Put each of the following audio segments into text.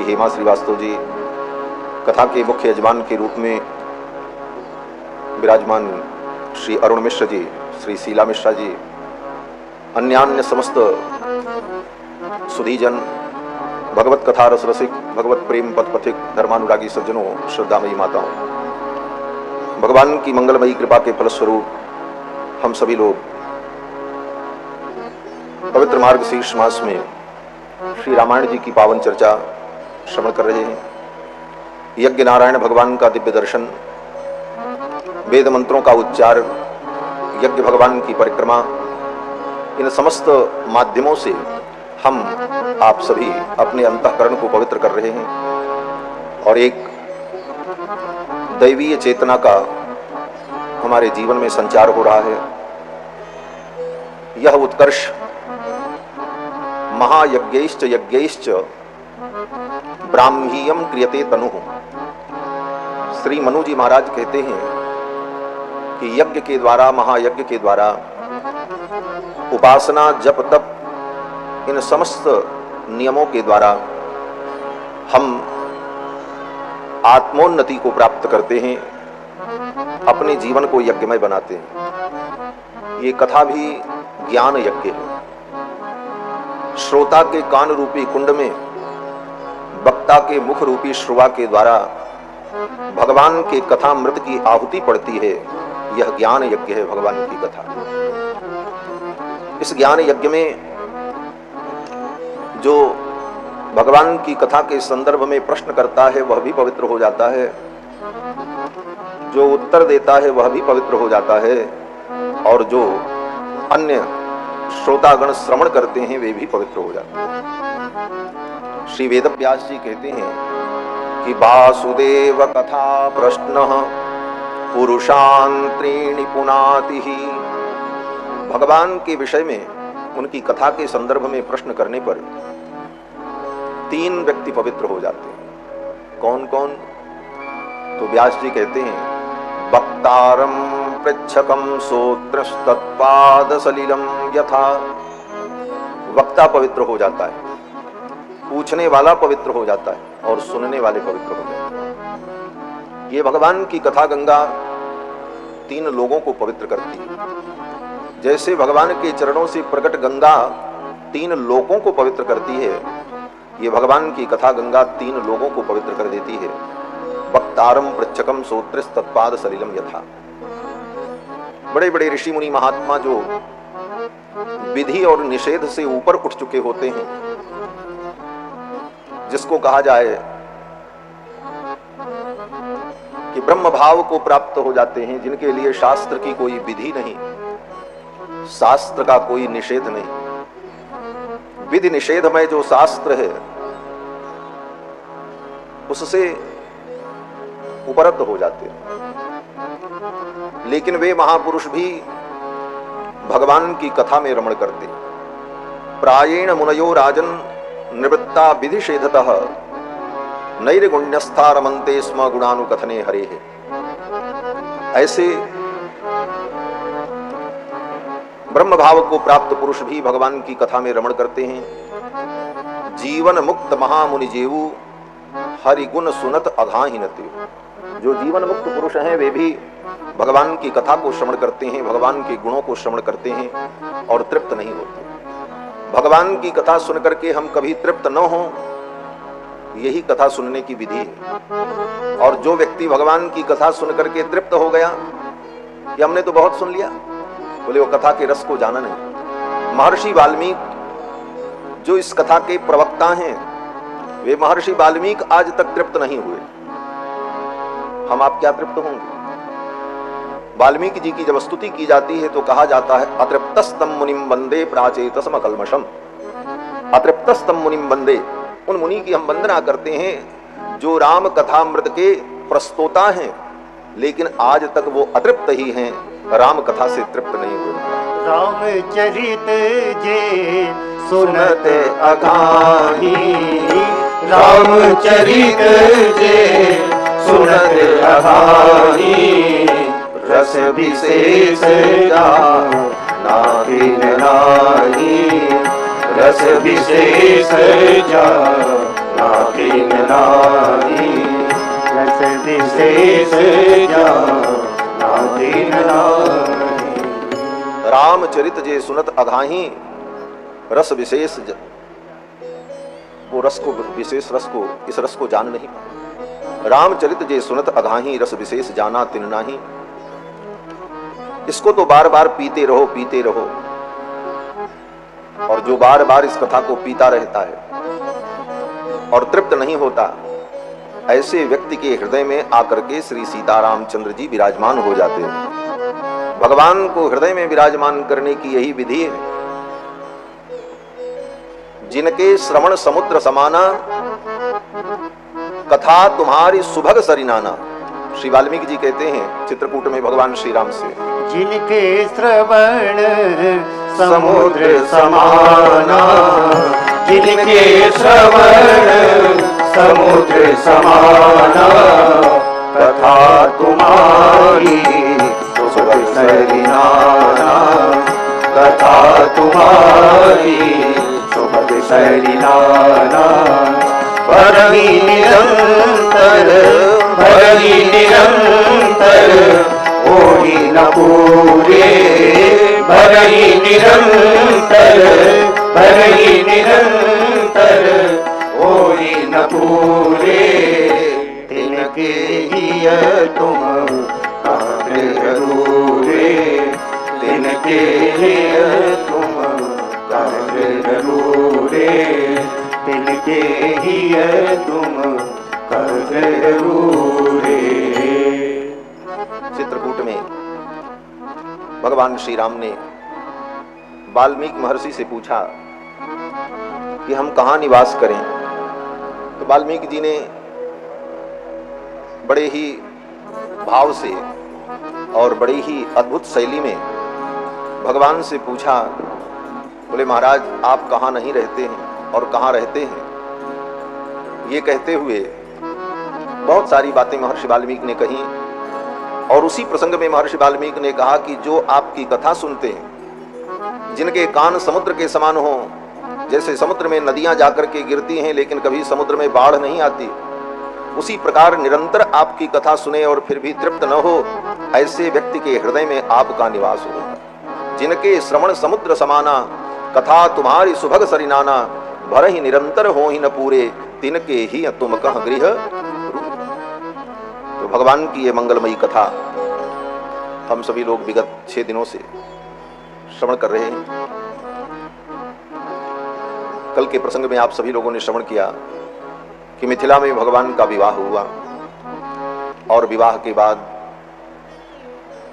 हेमा श्रीवास्तव जी, कथा के मुख्य यजमान के रूप में विराजमान श्री अरुण मिश्र जी, श्री शीला मिश्रा जी, अन्यान्य समस्त सुधीजन, भगवत कथा रस रसिक, भगवत प्रेम पथ पथिक, धर्मानुरागी सज्जनों, श्रद्धामयी माताओं, भगवान की मंगलमयी कृपा के फलस्वरूप हम सभी लोग पवित्र मार्गशीर्ष मास में श्री रामायण जी की पावन चर्चा श्रवण कर रहे हैं। यज्ञ नारायण भगवान का दिव्य दर्शन, वेद मंत्रों का उच्चार, यज्ञ भगवान की परिक्रमा, इन समस्त माध्यमों से हम आप सभी अपने अंतःकरण को पवित्र कर रहे हैं और एक दैवीय चेतना का हमारे जीवन में संचार हो रहा है। यह उत्कर्ष महायज्ञैश्च यज्ञैश्च ब्राह्मीयम क्रियते तनुः। श्री मनु जी महाराज कहते हैं कि यज्ञ के द्वारा, महायज्ञ के द्वारा, उपासना, जप, तप, इन समस्त नियमों के द्वारा हम आत्मोन्नति को प्राप्त करते हैं, अपने जीवन को यज्ञमय बनाते हैं। ये कथा भी ज्ञान यज्ञ है। श्रोता के कान रूपी कुंड में, वक्ता के मुख रूपी श्रुवा के द्वारा भगवान के कथामृत की आहुति पड़ती है। यह ज्ञान यज्ञ है, भगवान की कथा। इस ज्ञान यज्ञ में जो भगवान की कथा के संदर्भ में प्रश्न करता है वह भी पवित्र हो जाता है, जो उत्तर देता है वह भी पवित्र हो जाता है, और जो अन्य श्रोतागण श्रवण करते हैं वे भी पवित्र हो जाते हैं। श्री वेदव्यास जी कहते हैं कि वासुदेव कथा प्रश्नः पुरुषान् त्रीणि पुनाति। भगवान के विषय में, उनकी कथा के संदर्भ में प्रश्न करने पर 3 व्यक्ति पवित्र हो जाते हैं। कौन कौन? तो व्यास जी कहते हैं, वक्तारम पृच्छकम श्रोत्रस्तत्पाद सलिलम यथा। वक्ता पवित्र हो जाता है, पूछने वाला पवित्र हो जाता है और सुनने वाले पवित्र हो जाते हैं। ये भगवान की कथा गंगा 3 लोगों को पवित्र करती है। जैसे भगवान के चरणों से प्रकट गंगा 3 लोगों को पवित्र करती है, ये भगवान की कथा गंगा 3 लोगों को पवित्र कर देती है। वक्तारम पृच्छकम श्रोत्रस्तत्पाद सलिलम यथा। बड़े बड़े ऋषि मुनि महात्मा जो विधि और निषेध से ऊपर उठ चुके होते हैं, जिसको कहा जाए कि ब्रह्म भाव को प्राप्त हो जाते हैं, जिनके लिए शास्त्र की कोई विधि नहीं, शास्त्र का कोई निषेध नहीं, विधि निषेधमय जो शास्त्र है उससे उपरत हो जाते हैं। लेकिन वे महापुरुष भी भगवान की कथा में रमण करते। प्रायेण मुनयो राजन निवृत्ता विधिषेधतः नैर्गुण्यस्था रमन्ते स्म गुणानुकथने हरेः। ऐसे ब्रह्म भाव को प्राप्त पुरुष भी भगवान की कथा में रमण करते हैं। जीवन मुक्त महामुनि जेवु हरि गुण सुनत अघाहिनते। जो जीवन मुक्त पुरुष हैं वे भी भगवान की कथा को श्रवण करते हैं, भगवान के गुणों को श्रवण करते हैं और तृप्त नहीं होते। भगवान की कथा सुन करके हम कभी तृप्त न हों, यही कथा सुनने की विधि है। और जो व्यक्ति भगवान की कथा सुन करके तृप्त हो गया कि हमने तो बहुत सुन लिया, बोले वो कथा के रस को जाना नहीं। महर्षि वाल्मीकि जो इस कथा के प्रवक्ता हैं, वे महर्षि वाल्मीकि आज तक तृप्त नहीं हुए। हम आप क्या तृप्त होंगे? वाल्मीकि जी की जब स्तुति की जाती है तो कहा जाता है, अतृप्तस्तम मुनिम वंदे प्राचेतसम अकल्मषम। अतृप्तस्तम मुनिम वंदे, उन मुनि की हम वंदना करते हैं जो राम कथामृत के प्रस्तोता हैं, लेकिन आज तक वो अतृप्त ही हैं, राम कथा से तृप्त नहीं हुए। रामचरित जे सुनत अघाही, रामचरित जे सुनत अघाही, रस विशेष नाहिन नाही, रस विशेष नाहिन दीन नाहि, रस विशेष जाना दीन नाहि। रामचरित जे सुनत अघाही रस विशेष वो रस को, विशेष रस को, इस रस को जान नहीं पाए। रामचरित जे सुनत अघाही रस विशेष जाना तिन नाही। इसको तो बार बार पीते रहो पीते रहो, और जो बार बार इस कथा को पीता रहता है और तृप्त नहीं होता, ऐसे व्यक्ति के हृदय में आकर के श्री सीतारामचंद्र जी विराजमान हो जाते हैं। भगवान को हृदय में विराजमान करने की यही विधि है। जिनके श्रवण समुद्र समाना, कथा तुम्हारी सुभग सरिनाना। श्री वाल्मीकि जी कहते हैं चित्रकूट में भगवान श्री राम से, जिनके श्रवण समुद्र समाना, जिनके श्रवण समुद्र समाना, कथा तुम्हारी सुभग सरिनाना, कथा तुम्हारी सुभग सरिनाना। भरहि निरंतर, भरहि निरंतर, ओहि न पूरे, भरहि निरंतर, भरहि निरंतर, ओहि न पूरे। तिनके हिय तुम कागृह दूरे, तिनके हिय तुम कागृह दूरे, तिनके हिय तुम कागृह दूरे। चित्रकूट में भगवान श्री राम ने वाल्मीकि महर्षि से पूछा कि हम कहाँ निवास करें। तो वाल्मीकि जी ने बड़े ही भाव से और बड़ी ही अद्भुत शैली में भगवान से पूछा। बोले महाराज आप कहाँ नहीं रहते हैं और कहाँ रहते हैं। ये कहते हुए बहुत सारी बातें महर्षि वाल्मीकि ने कही, और उसी प्रसंग में महर्षि वाल्मीकि ने कहा कि जो आपकी कथा सुनते हैं, जिनके कान समुद्र के समान हो, जैसे समुद्र में नदियां जाकर के गिरती हैं लेकिन कभी समुद्र में बाढ़ नहीं आती, उसी प्रकार निरंतर आपकी कथा सुने और फिर भी तृप्त न हो, ऐसे व्यक्ति के हृदय में आपका निवास होगा। जिनके श्रवण समुद्र समाना, कथा तुम्हारी सुभग सरिनाना, भरहि निरंतर हो ही न पूरे, तिनके ही तुम कह गृह। तो भगवान की ये मंगलमयी कथा हम सभी लोग विगत 6 दिनों से श्रवण कर रहे हैं। कल के प्रसंग में आप सभी लोगों ने श्रवण किया कि मिथिला में भगवान का विवाह हुआ, और विवाह के बाद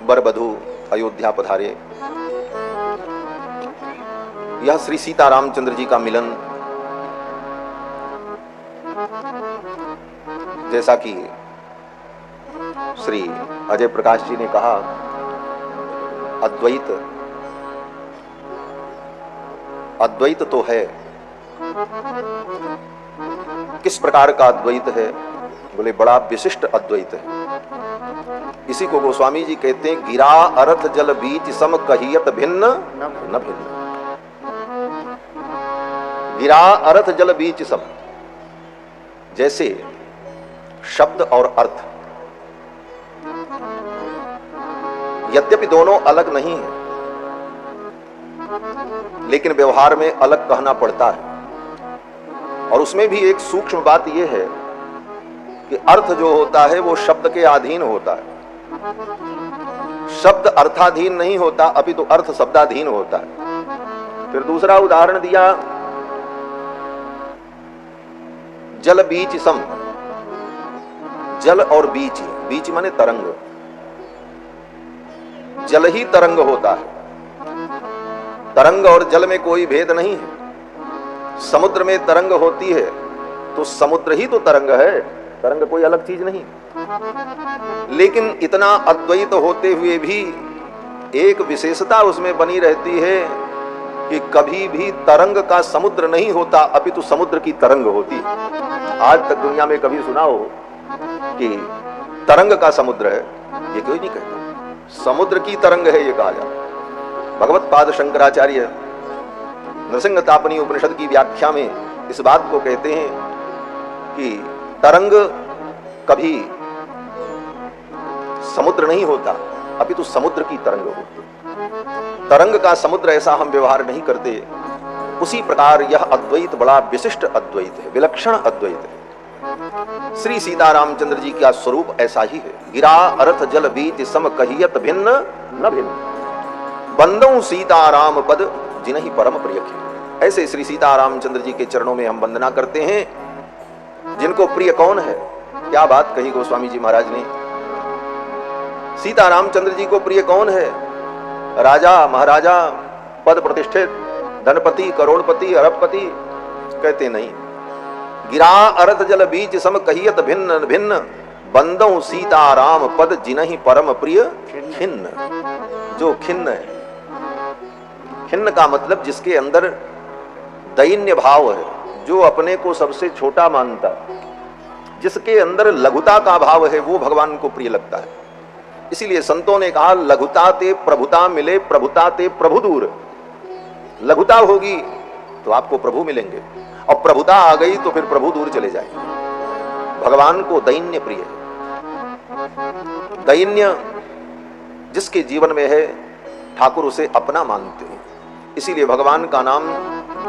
वर वधू अयोध्या पधारे। यह श्री सीतारामचंद्र जी का मिलन, जैसा कि श्री अजय प्रकाश जी ने कहा, अद्वैत अद्वैत तो है। किस प्रकार का अद्वैत है? बोले बड़ा विशिष्ट अद्वैत है। इसी को गोस्वामी जी कहते हैं, गिरा अर्थ जल बीच सम कहियत भिन्न न भिन्न। गिरा अर्थ जल बीच सम, जैसे शब्द और अर्थ यद्यपि दोनों अलग नहीं है, लेकिन व्यवहार में अलग कहना पड़ता है। और उसमें भी एक सूक्ष्म बात यह है कि अर्थ जो होता है वो शब्द के अधीन होता है। शब्द अर्थाधीन नहीं होता, अपितु अर्थ शब्दाधीन होता है। फिर दूसरा उदाहरण दिया, जल बीच सम, जल और बीच, बीच माने तरंग। जल ही तरंग होता है, तरंग और जल में कोई भेद नहीं है। समुद्र में तरंग होती है तो समुद्र ही तो तरंग है, तरंग कोई अलग चीज नहीं। लेकिन इतना अद्वैत होते हुए भी एक विशेषता उसमें बनी रहती है कि कभी भी तरंग का समुद्र नहीं होता, अपितु समुद्र की तरंग होती है। आज तक दुनिया में कभी सुना हो कि तरंग का समुद्र है? ये कोई नहीं कहता। समुद्र की तरंग है ये कहा जाता। भगवत पाद शंकराचार्य नरसिंह तापनी उपनिषद की व्याख्या में इस बात को कहते हैं कि तरंग कभी समुद्र नहीं होता, अपितु समुद्र की तरंग होती। तरंग का समुद्र ऐसा हम व्यवहार नहीं करते। उसी प्रकार यह अद्वैत बड़ा विशिष्ट अद्वैत है, विलक्षण अद्वैत है। श्री सीतारामचंद्र जी का स्वरूप ऐसा ही है। गिरा अर्थ जल बीच सम कहियत भिन्न न भिन्न, बंदों सीताराम पद जिन्हि परम प्रिय खे। ऐसे श्री सीतारामचंद्र जी के चरणों में हम वंदना करते हैं। जिनको प्रिय कौन है, क्या बात कही गोस्वामी जी महाराज ने। सीतारामचंद्र जी को प्रिय कौन है? राजा महाराजा, पद प्रतिष्ठित, धनपति, करोड़पति, अरबपति? कहते नहीं। गिरा अर्थ जल बीच सम कहियत भिन्न भिन्न, बंदों सीताराम पद जिन्हि परम प्रिय खिन्न। जो खिन्न है, खिन्न का मतलब जिसके अंदर दैन्य भाव है, जो अपने को सबसे छोटा मानता है, जिसके अंदर लघुता का भाव है, वो भगवान को प्रिय लगता है। इसीलिए संतों ने कहा लघुता ते प्रभुता मिले, प्रभुता ते प्रभु दूर। लघुता होगी तो आपको प्रभु मिलेंगे, और प्रभुता आ गई तो फिर प्रभु दूर चले जाएंगे। भगवान को दैन्य प्रिय है। दैन्य जिसके जीवन में है, ठाकुर उसे अपना मानते हैं। इसीलिए भगवान का नाम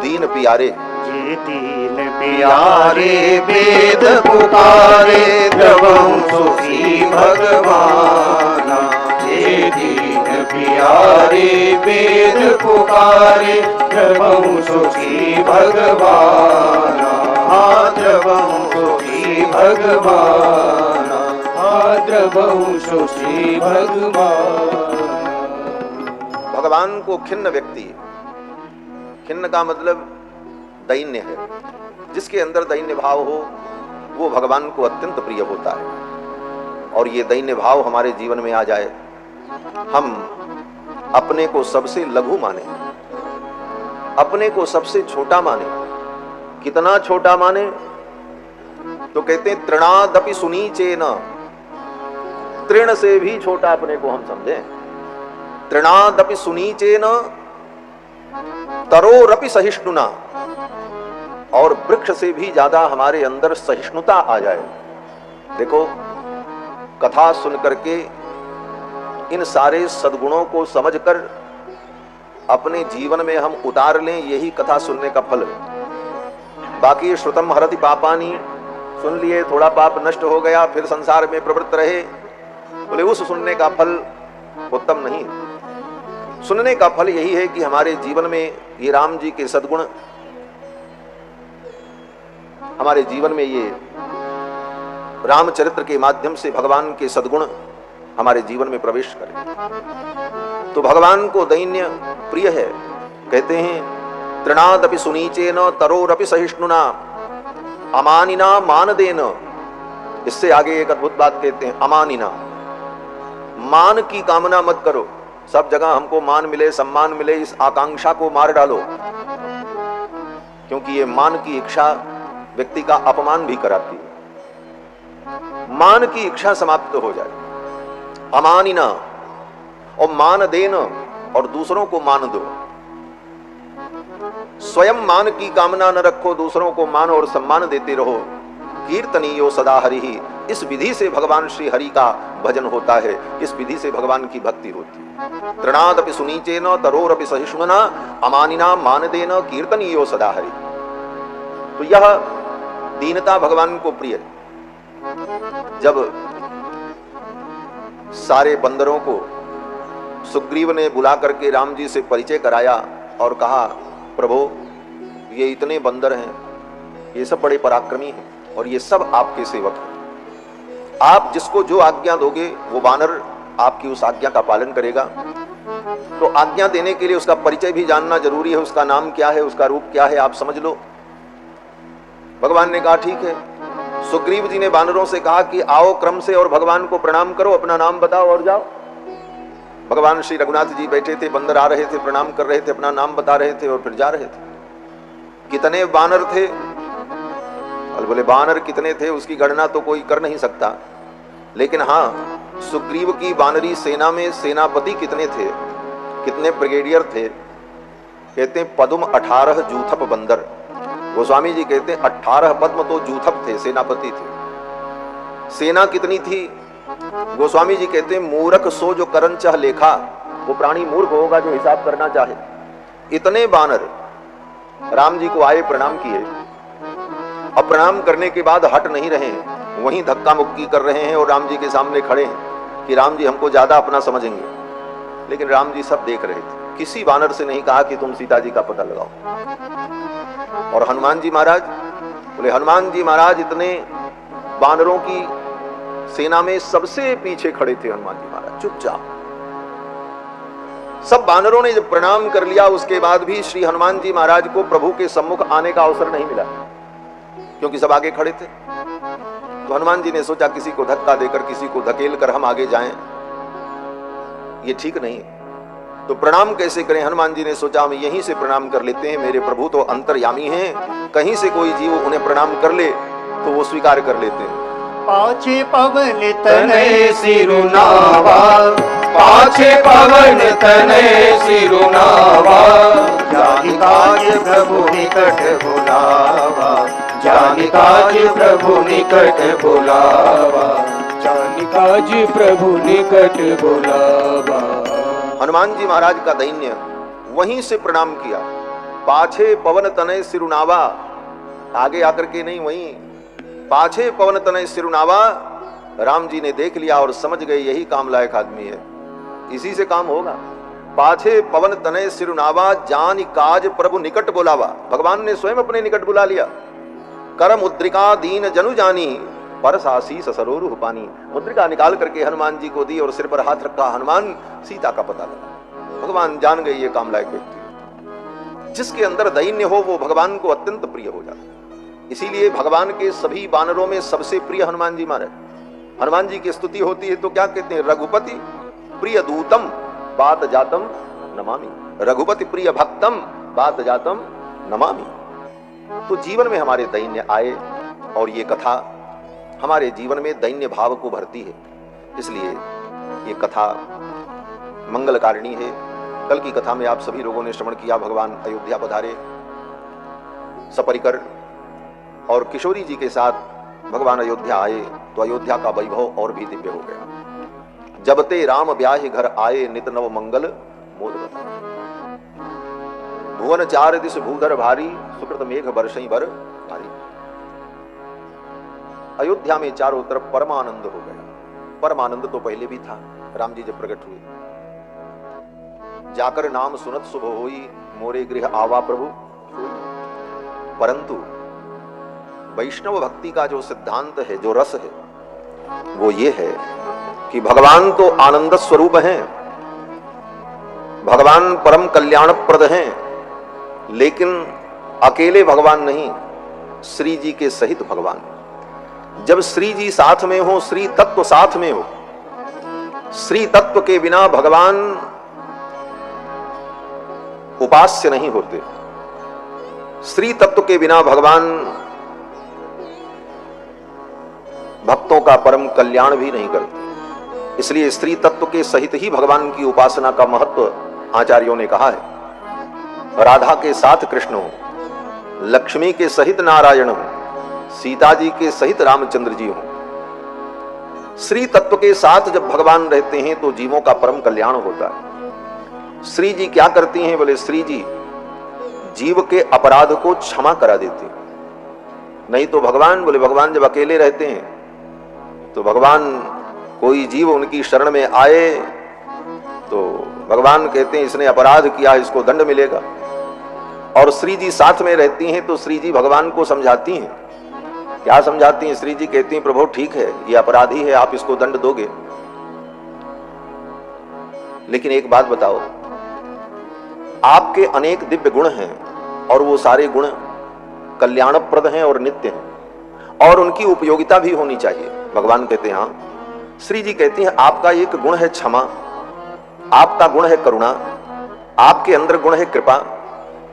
दीन प्यारे। ये दीन प्यारे वेद पुकारे, द्रवं सुखी भगवाना। ये दीन प्यारे वेद पुकारे, द्रवं सुखी भगवाना। द्रवं सुखी भगवाना, द्रवं सुखी भगवाना। भगवान को खिन्न व्यक्ति, खिन्न का मतलब दैन्य है, जिसके अंदर दैन्य भाव हो वो भगवान को अत्यंत प्रिय होता है। और ये दैन्य भाव हमारे जीवन में आ जाए, हम अपने को सबसे लघु माने, अपने को सबसे छोटा माने। कितना छोटा माने? तो कहते हैं तृणादपि सुनीचेन, तृण से भी छोटा अपने को हम समझें। तृणादपि सुनीचेन तरोरपि सहिष्णुना, और वृक्ष से भी ज्यादा हमारे अंदर सहिष्णुता आ जाए। देखो, कथा सुन करके इन सारे सद्गुणों को समझकर अपने जीवन में हम उतार लें, यही कथा सुनने का फल है। बाकी श्रुतम हरति पापानि, सुन लिए, थोड़ा पाप नष्ट हो गया, फिर संसार में प्रवृत्त रहे, बोले उस सुनने का फल उत्तम नहीं। सुनने का फल यही है कि हमारे जीवन में ये राम जी के सद्गुण, हमारे जीवन में ये रामचरित्र के माध्यम से भगवान के सद्गुण हमारे जीवन में प्रवेश करें। तो भगवान को दैन्य प्रिय है। कहते हैं तृणादपि सुनीचेन तरोरपि सहिष्णुना, अमानिना मानदेन। इससे आगे एक अद्भुत बात कहते हैं, अमानिना, मान की कामना मत करो। सब जगह हमको मान मिले, सम्मान मिले, इस आकांक्षा को मार डालो, क्योंकि ये मान की इच्छा व्यक्ति का अपमान भी कराती है। मान की इच्छा समाप्त हो जाए। अमानिना, और मान देना, और दूसरों को मान दो। स्वयं मान की कामना न रखो, दूसरों को मान और सम्मान देते रहो। कीर्तनीयो सदा हरि, इस विधि से भगवान श्री हरि का भजन होता है, इस विधि से भगवान की भक्ति होती है। तृणादपि सुनीचेन तरोरपि सहिष्णुना, अमानिना मानदेन कीर्तनीयो सदा हरि। तो यह दीनता भगवान को प्रिय है। जब सारे बंदरों को सुग्रीव ने बुला करके राम जी से परिचय कराया और कहा, प्रभु ये इतने बंदर हैं, ये सब बड़े पराक्रमी हैं, और ये सब आपके सेवक हैं। आप जिसको जो आज्ञा दोगे वो वानर आपकी उस आज्ञा का पालन करेगा। तो आज्ञा देने के लिए उसका परिचय भी जानना जरूरी है। उसका नाम क्या है, उसका रूप क्या है, आप समझ लो। भगवान ने कहा ठीक है। सुग्रीव जी ने वानरों से कहा कि आओ क्रम से और भगवान को प्रणाम करो, अपना नाम बताओ और जाओ। भगवान श्री रघुनाथ जी बैठे थे, बंदर आ रहे थे, प्रणाम कर रहे थे, अपना नाम बता रहे थे और फिर जा रहे थे। कितने वानर थे? बोले वानर कितने थे उसकी गणना तो कोई कर नहीं सकता, लेकिन हाँ, सुग्रीव की वानरी सेना में सेनापति कितने थे, कितने ब्रिगेडियर थे? कहते हैं पदुम 18 जूथप बंदर। गोस्वामी जी कहते हैं 18 पद्म तो जूथप थे, सेनापति थे। सेना कितनी थी? गोस्वामी जी कहते हैं मूर्ख सो जो करन चाह लेखा, वो प्राणी मूर्ख होगा जो हिसाब करना चाहे। इतने बानर राम जी को आए, प्रणाम किए, अब प्रणाम करने के बाद हट नहीं रहे हैं, वहीं धक्का मुक्की कर रहे हैं और राम जी के सामने खड़े हैं कि राम जी हमको ज्यादा अपना समझेंगे। लेकिन राम जी सब देख रहे थे, किसी बानर से नहीं कहा कि तुम सीता जी का पता लगाओ। और हनुमान जी महाराज बोले, हनुमान जी महाराज इतने बानरों की सेना में सबसे पीछे खड़े थे। हनुमान जी महाराज चुपचाप, सब बानरों ने जब प्रणाम कर लिया, उसके बाद भी श्री हनुमान जी महाराज को प्रभु के सम्मुख आने का अवसर नहीं मिला, क्योंकि सब आगे खड़े थे। तो हनुमान जी ने सोचा किसी को धक्का देकर, किसी को धकेल कर हम आगे जाएं, ये ठीक नहीं है। तो प्रणाम कैसे करें? हनुमान जी ने सोचा हम यहीं से प्रणाम कर लेते हैं, मेरे प्रभु तो अंतर्यामी हैं, कहीं से कोई जीव उन्हें प्रणाम कर ले तो वो स्वीकार कर लेते हैं। पाछे पवन तनय सिरुनावा, पाछे पवन तनय सिरुनावा, जानि काज प्रभु निकट बुलावा, जानि काज प्रभु निकट बुलावा, जानि काज प्रभु निकट बुलावा। हनुमान जी महाराज का दैन्य वहीं से प्रणाम किया। पाछे पवन तनय सिरुनावा, आगे आकर के नहीं, वहीं पाछे पवन तनय सिरुनावा। राम जी ने देख लिया और समझ गए यही काम लायक आदमी है, इसी से काम होगा। पाछे पवन तनय सिरुनावा, जान काज प्रभु निकट बुलावा। भगवान ने स्वयं अपने निकट बुला लिया। कर मुद्रिका दीन जनु जानी, परस आशीष सरोरुह पानी। मुद्रिका निकाल करके हनुमान जी को दी और सिर पर हाथ रखा, हनुमान सीता का पता लगा। भगवान जान गए ये काम लायक व्यक्ति, जिसके अंदर दैन्य हो वो भगवान को अत्यंत प्रिय हो जाता। इसीलिए भगवान के सभी बानरों में सबसे प्रिय हनुमान जी महाराज। हनुमान जी की स्तुति होती है तो क्या कहते हैं? रघुपति प्रिय दूतम बात जातम नमामि, रघुपति प्रिय भक्तम बात जातम नमामि। तो जीवन में हमारे दैन्य आए और ये कथा हमारे जीवन में दैन्य भाव को भरती है, इसलिए ये कथा मंगलकारिणी है। कल की कथा में आप सभी लोगों ने श्रवण किया, भगवान अयोध्या पधारे सपरिकर और किशोरी जी के साथ भगवान अयोध्या आए तो अयोध्या का वैभव और भी दिव्य हो गया। जब ते राम ब्याहि घर आए, नित नव मंगल मोद बताए। भुवन चार दिस भूधर भारी, सुकृत मेघ बरसई बर भारी। अयोध्या में चारों तरफ परमानंद हो गया। परमानंद तो पहले भी था, राम जी जब प्रकट हुए। जाकर नाम सुनत शुभ होई, मोरे गृह आवा प्रभु। परंतु वैष्णव भक्ति का जो सिद्धांत है, जो रस है, वो ये है कि भगवान तो आनंद स्वरूप हैं, भगवान परम कल्याणप्रद हैं, लेकिन अकेले भगवान नहीं, श्री जी के सहित भगवान। जब श्री जी साथ में हो, श्री तत्व साथ में हो, श्री तत्व के बिना भगवान उपास्य नहीं होते। श्री तत्व के बिना भगवान भक्तों का परम कल्याण भी नहीं करते। इसलिए स्त्री तत्व के सहित ही भगवान की उपासना का महत्व आचार्यों ने कहा है। राधा के साथ कृष्ण हो, लक्ष्मी के सहित नारायण हो, सीता जी के सहित रामचंद्र जी हो। श्री तत्व के साथ जब भगवान रहते हैं तो जीवों का परम कल्याण होता है। श्री जी क्या करती हैं? बोले श्री जी जीव के अपराध को क्षमा करा देते हैं। नहीं तो भगवान, बोले भगवान जब अकेले रहते हैं तो भगवान, कोई जीव उनकी शरण में आए तो भगवान कहते हैं इसने अपराध किया, इसको दंड मिलेगा। और श्री जी साथ में रहती हैं तो श्री जी भगवान को समझाती हैं। क्या समझाती हैं? श्री जी कहती हैं प्रभु ठीक है, ये अपराधी है, आप इसको दंड दोगे, लेकिन एक बात बताओ, आपके अनेक दिव्य गुण हैं और वो सारे गुण कल्याणप्रद हैं और नित्य हैं और उनकी उपयोगिता भी होनी चाहिए। भगवान कहते हैं हाँ। श्री जी कहती हैं आपका एक गुण है क्षमा, आपका गुण है करुणा, आपके अंदर गुण है कृपा।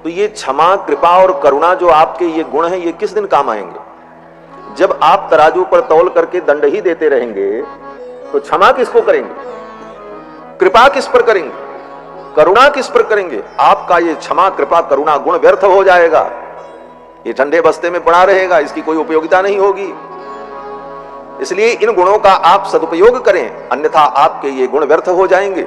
तो ये क्षमा, कृपा और करुणा जो आपके ये गुण हैं, ये किस दिन काम आएंगे? जब आप तराजू पर तौल करके दंड ही देते रहेंगे तो क्षमा किसको करेंगे? कृपा किस पर करेंगे? करुणा किस पर करेंगे? आपका ये क्षमा, कृपा, करुणा गुण व्यर्थ हो जाएगा। ये ठंडे बस्ते में पड़ा रहेगा, इसकी कोई उपयोगिता नहीं होगी। इसलिए इन गुणों का आप सदुपयोग करें, अन्यथा आपके ये गुण व्यर्थ हो जाएंगे।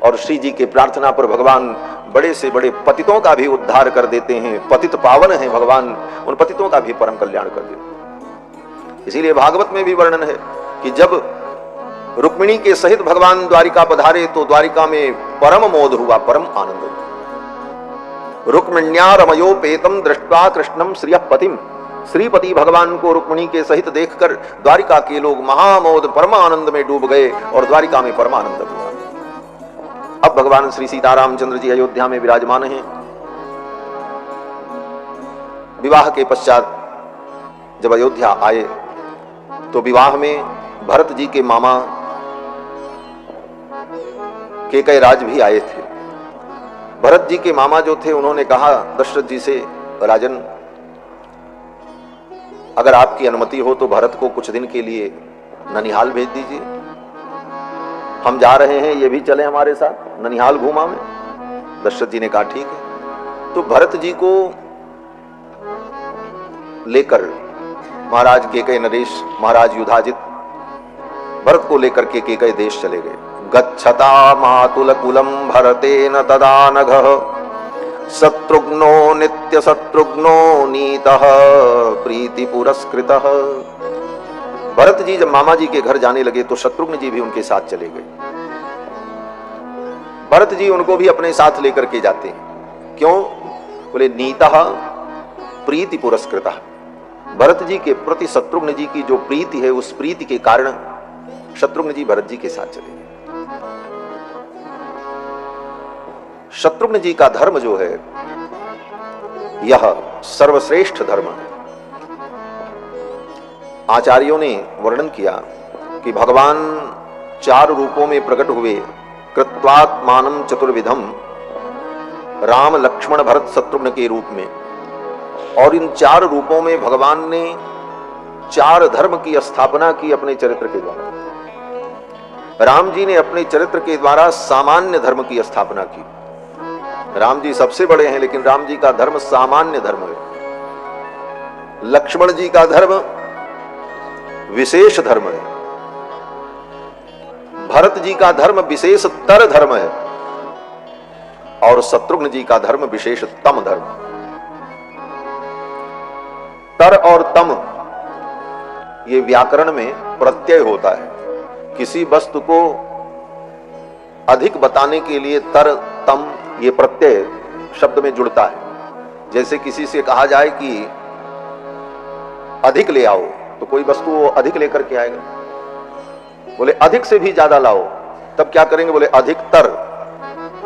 और श्री जी के प्रार्थना पर भगवान बड़े से बड़े पतितों का भी उद्धार कर देते हैं। पतित पावन हैं भगवान, उन पतितों का भी परम कल्याण कर देते हैं। इसीलिए भागवत में भी वर्णन है कि जब रुक्मिणी के सहित भगवान द्वारिका पधारे तो द्वारिका में परम मोद हुआ, परम आनंद हुआ। रुक्मिण्या रमयोपेतम दृष्ट्वा कृष्णम श्रियपतिम, श्रीपति भगवान को रुक्मिणी के सहित देखकर द्वारिका के लोग महामोद परमानंद में डूब गए और द्वारिका में परमानंद हुआ। अब भगवान श्री सीतारामचंद्र जी अयोध्या में विराजमान हैं। विवाह के पश्चात जब अयोध्या आए तो विवाह में भरत जी के मामा केकयराज भी आए थे। भरत जी के मामा जो थे उन्होंने कहा दशरथ जी से, राजन अगर आपकी अनुमति हो तो भरत को कुछ दिन के लिए ननिहाल भेज दीजिए, हम जा रहे हैं, ये भी चले हमारे साथ ननिहाल घूमा में। दशरथ जी ने कहा ठीक है। तो भरत जी को लेकर महाराज केकय नरेश, महाराज युधाजित भरत को लेकर के केकय देश चले गए। गच्छता मातुल कुलम भरतेन तदा नघः, शत्रुघ्नो नित्य शत्रुघ्नो नीतः प्रीति पुरस्कृतः। भरत जी जब मामा जी के घर जाने लगे तो शत्रुघ्न जी भी उनके साथ चले गए। भरत जी उनको भी अपने साथ लेकर के जाते हैं। क्यों? बोले नीतः प्रीति पुरस्कृतः। भरत जी के प्रति शत्रुघ्न जी की जो प्रीति है, उस प्रीति के कारण शत्रुघ्न जी भरत जी के साथ चले गए। शत्रुघ्न जी का धर्म जो है यह सर्वश्रेष्ठ धर्म है। आचार्यों ने वर्णन किया कि भगवान 4 रूपों में प्रकट हुए, कृत्वात्मानं चतुर्विधम, राम लक्ष्मण भरत शत्रुघ्न के रूप में। और इन 4 रूपों में भगवान ने 4 धर्म की स्थापना की अपने चरित्र के द्वारा। राम जी ने अपने चरित्र के द्वारा सामान्य धर्म की स्थापना की। राम जी सबसे बड़े हैं लेकिन राम जी का धर्म सामान्य धर्म है। लक्ष्मण जी का धर्म विशेष धर्म है। भरत जी का धर्म विशेषतर धर्म है और शत्रुघ्न जी का धर्म विशेषतम धर्म। तर और तम ये व्याकरण में प्रत्यय होता है। किसी वस्तु को अधिक बताने के लिए तर तम ये प्रत्यय शब्द में जुड़ता है। जैसे किसी से कहा जाए कि अधिक ले आओ तो कोई वस्तु वो अधिक लेकर के आएगा। बोले अधिक से भी ज्यादा लाओ तब क्या करेंगे? बोले अधिकतर।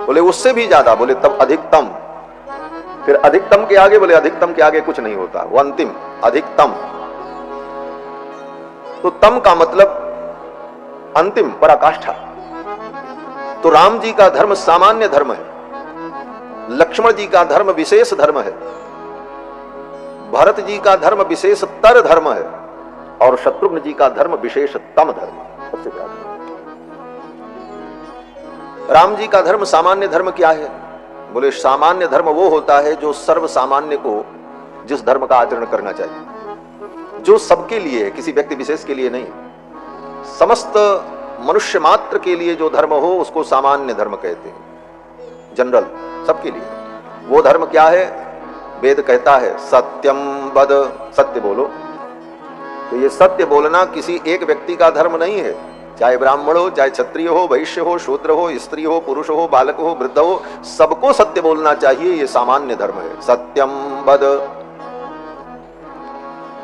बोले उससे भी ज्यादा, बोले तब अधिकतम। फिर अधिकतम के आगे, बोले अधिकतम के आगे कुछ नहीं होता, वो अंतिम अधिकतम। तो तम का मतलब अंतिम, पराकाष्ठा। तो राम जी का धर्म सामान्य धर्म है, लक्ष्मण जी का धर्म विशेष धर्म है, भरत जी का धर्म विशेषतर धर्म है और शत्रुघ्न जी का धर्म विशेषतम धर्म। सबसे ज्यादा राम जी का धर्म सामान्य धर्म क्या है? बोले सामान्य धर्म वो होता है जो सर्व सामान्य को जिस धर्म का आचरण करना चाहिए, जो सबके लिए है, किसी व्यक्ति विशेष के लिए नहीं। समस्त मनुष्य मात्र के लिए जो धर्म हो उसको सामान्य धर्म कहते हैं, जनरल सबके लिए। वो धर्म क्या है? वेद कहता है सत्यम वद, सत्य बोलो। तो ये सत्य बोलना किसी एक व्यक्ति का धर्म नहीं है, चाहे ब्राह्मण हो, चाहे क्षत्रिय हो, वैश्य हो, शूद्र हो, स्त्री हो, पुरुष हो, बालक हो, वृद्ध हो, सबको सत्य बोलना चाहिए। ये सामान्य धर्म है, सत्यम वद।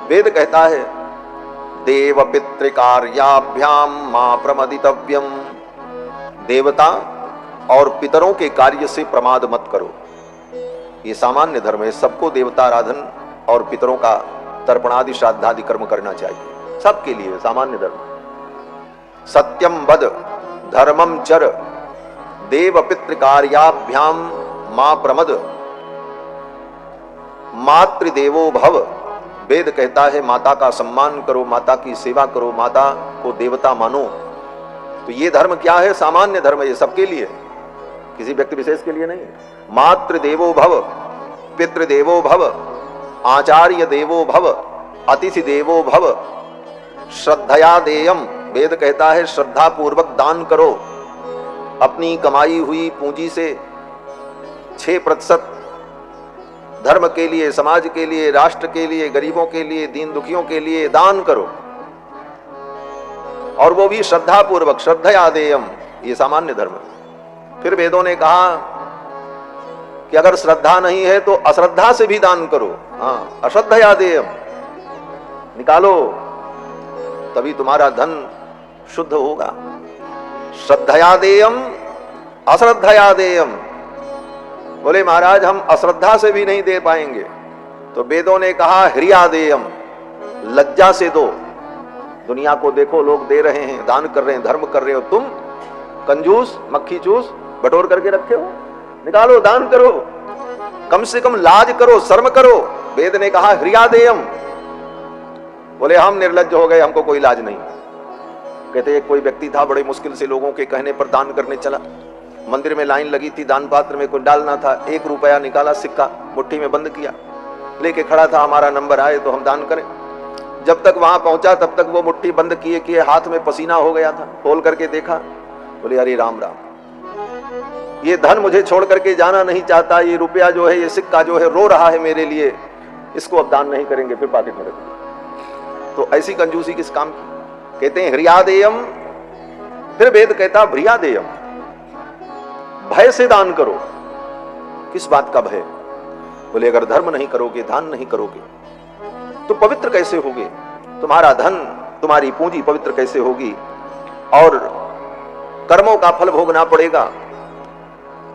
वेद कहता है देव पितृकार्याभ्याम मां प्रमदितव्यम, देवता और पितरों के कार्य से प्रमाद मत करो। ये सामान्य धर्म है, सबको देवता आराधन और पितरों का तर्पणादि श्राद्धादि कर्म करना चाहिए, सबके लिए सामान्य धर्म। सत्यम वद धर्मम चर देव पितृकार्याभ्याम मां प्रमद मातृदेवो भव। वेद कहता है माता का सम्मान करो, माता की सेवा करो, माता को देवता मानो। तो ये धर्म क्या है? सामान्य धर्म है, ये सबके लिए, किसी व्यक्ति विशेष के लिए नहीं है। मातृदेवो भव, पितृदेवो भव, आचार्य देवो भव, अतिथि देवो भव, श्रद्धया देयम। वेद कहता है श्रद्धा पूर्वक दान करो। अपनी कमाई हुई पूंजी से 6% धर्म के लिए, समाज के लिए, राष्ट्र के लिए, गरीबों के लिए, दीन दुखियों के लिए दान करो, और वो भी श्रद्धा पूर्वक, श्रद्धया देयम। ये सामान्य धर्म है। फिर वेदों ने कहा कि अगर श्रद्धा नहीं है तो अश्रद्धा से भी दान करो। हाँ, अश्रद्धया देयम, निकालो, तभी तुम्हारा धन शुद्ध होगा। श्रद्धया देयम, अश्रद्धया देयम। बोले महाराज हम अश्रद्धा से भी नहीं दे पाएंगे, तो वेदों ने कहा ह्रिया देयम, लज्जा से दो। दुनिया को देखो, लोग दे रहे हैं, दान कर रहे हैं, धर्म कर रहे हो, तुम कंजूस, मक्खी चूस बटोर करके रखे हो। निकालो, दान करो, कम से कम लाज करो, शर्म करो। वेद ने कहा ह्रिया देयम। बोले हम निर्लज्ज हो गए, हमको कोई लाज नहीं। कहते एक कोई व्यक्ति था, बड़े मुश्किल से लोगों के कहने पर दान करने चला। मंदिर में लाइन लगी थी, दान पात्र में कोई डालना था। 1 रुपया निकाला, सिक्का मुट्ठी में बंद किया, लेके खड़ा था, हमारा नंबर आए तो हम दान करें। जब तक वहां पहुंचा तब तक वो मुट्ठी बंद किए किए हाथ में पसीना हो गया था। खोल करके देखा, बोले अरे राम राम, ये धन मुझे छोड़ करके जाना नहीं चाहता, ये रुपया जो है, ये सिक्का जो है रो रहा है मेरे लिए, इसको अब दान नहीं करेंगे, फिर पॉकेट में रखेंगे। तो ऐसी कंजूसी किस काम की? कहते हैं ह्रियादेयम। फिर वेद कहता भ्रियादेयम, भय से दान करो। किस बात का भय? बोले अगर धर्म नहीं करोगे, दान नहीं करोगे तो पवित्र कैसे होगे? तुम्हारा धन, तुम्हारी पूंजी पवित्र कैसे होगी? और कर्मों का फल भोगना पड़ेगा।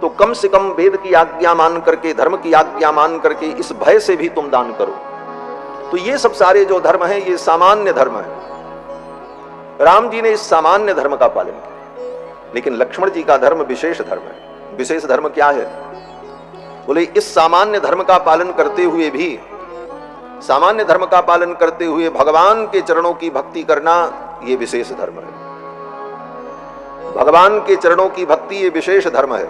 तो कम से कम वेद की आज्ञा मान करके, धर्म की आज्ञा मान करके इस भय से भी तुम दान करो। तो ये सब सारे जो धर्म है, ये सामान्य धर्म है। राम जी ने इस सामान्य धर्म का पालन किया, लेकिन लक्ष्मण जी का धर्म विशेष धर्म है। विशेष धर्म क्या है? बोले इस सामान्य धर्म का पालन करते हुए भी, सामान्य धर्म का पालन करते हुए भगवान के चरणों की भक्ति करना, ये विशेष धर्म है। भगवान के चरणों की भक्ति ये विशेष धर्म है।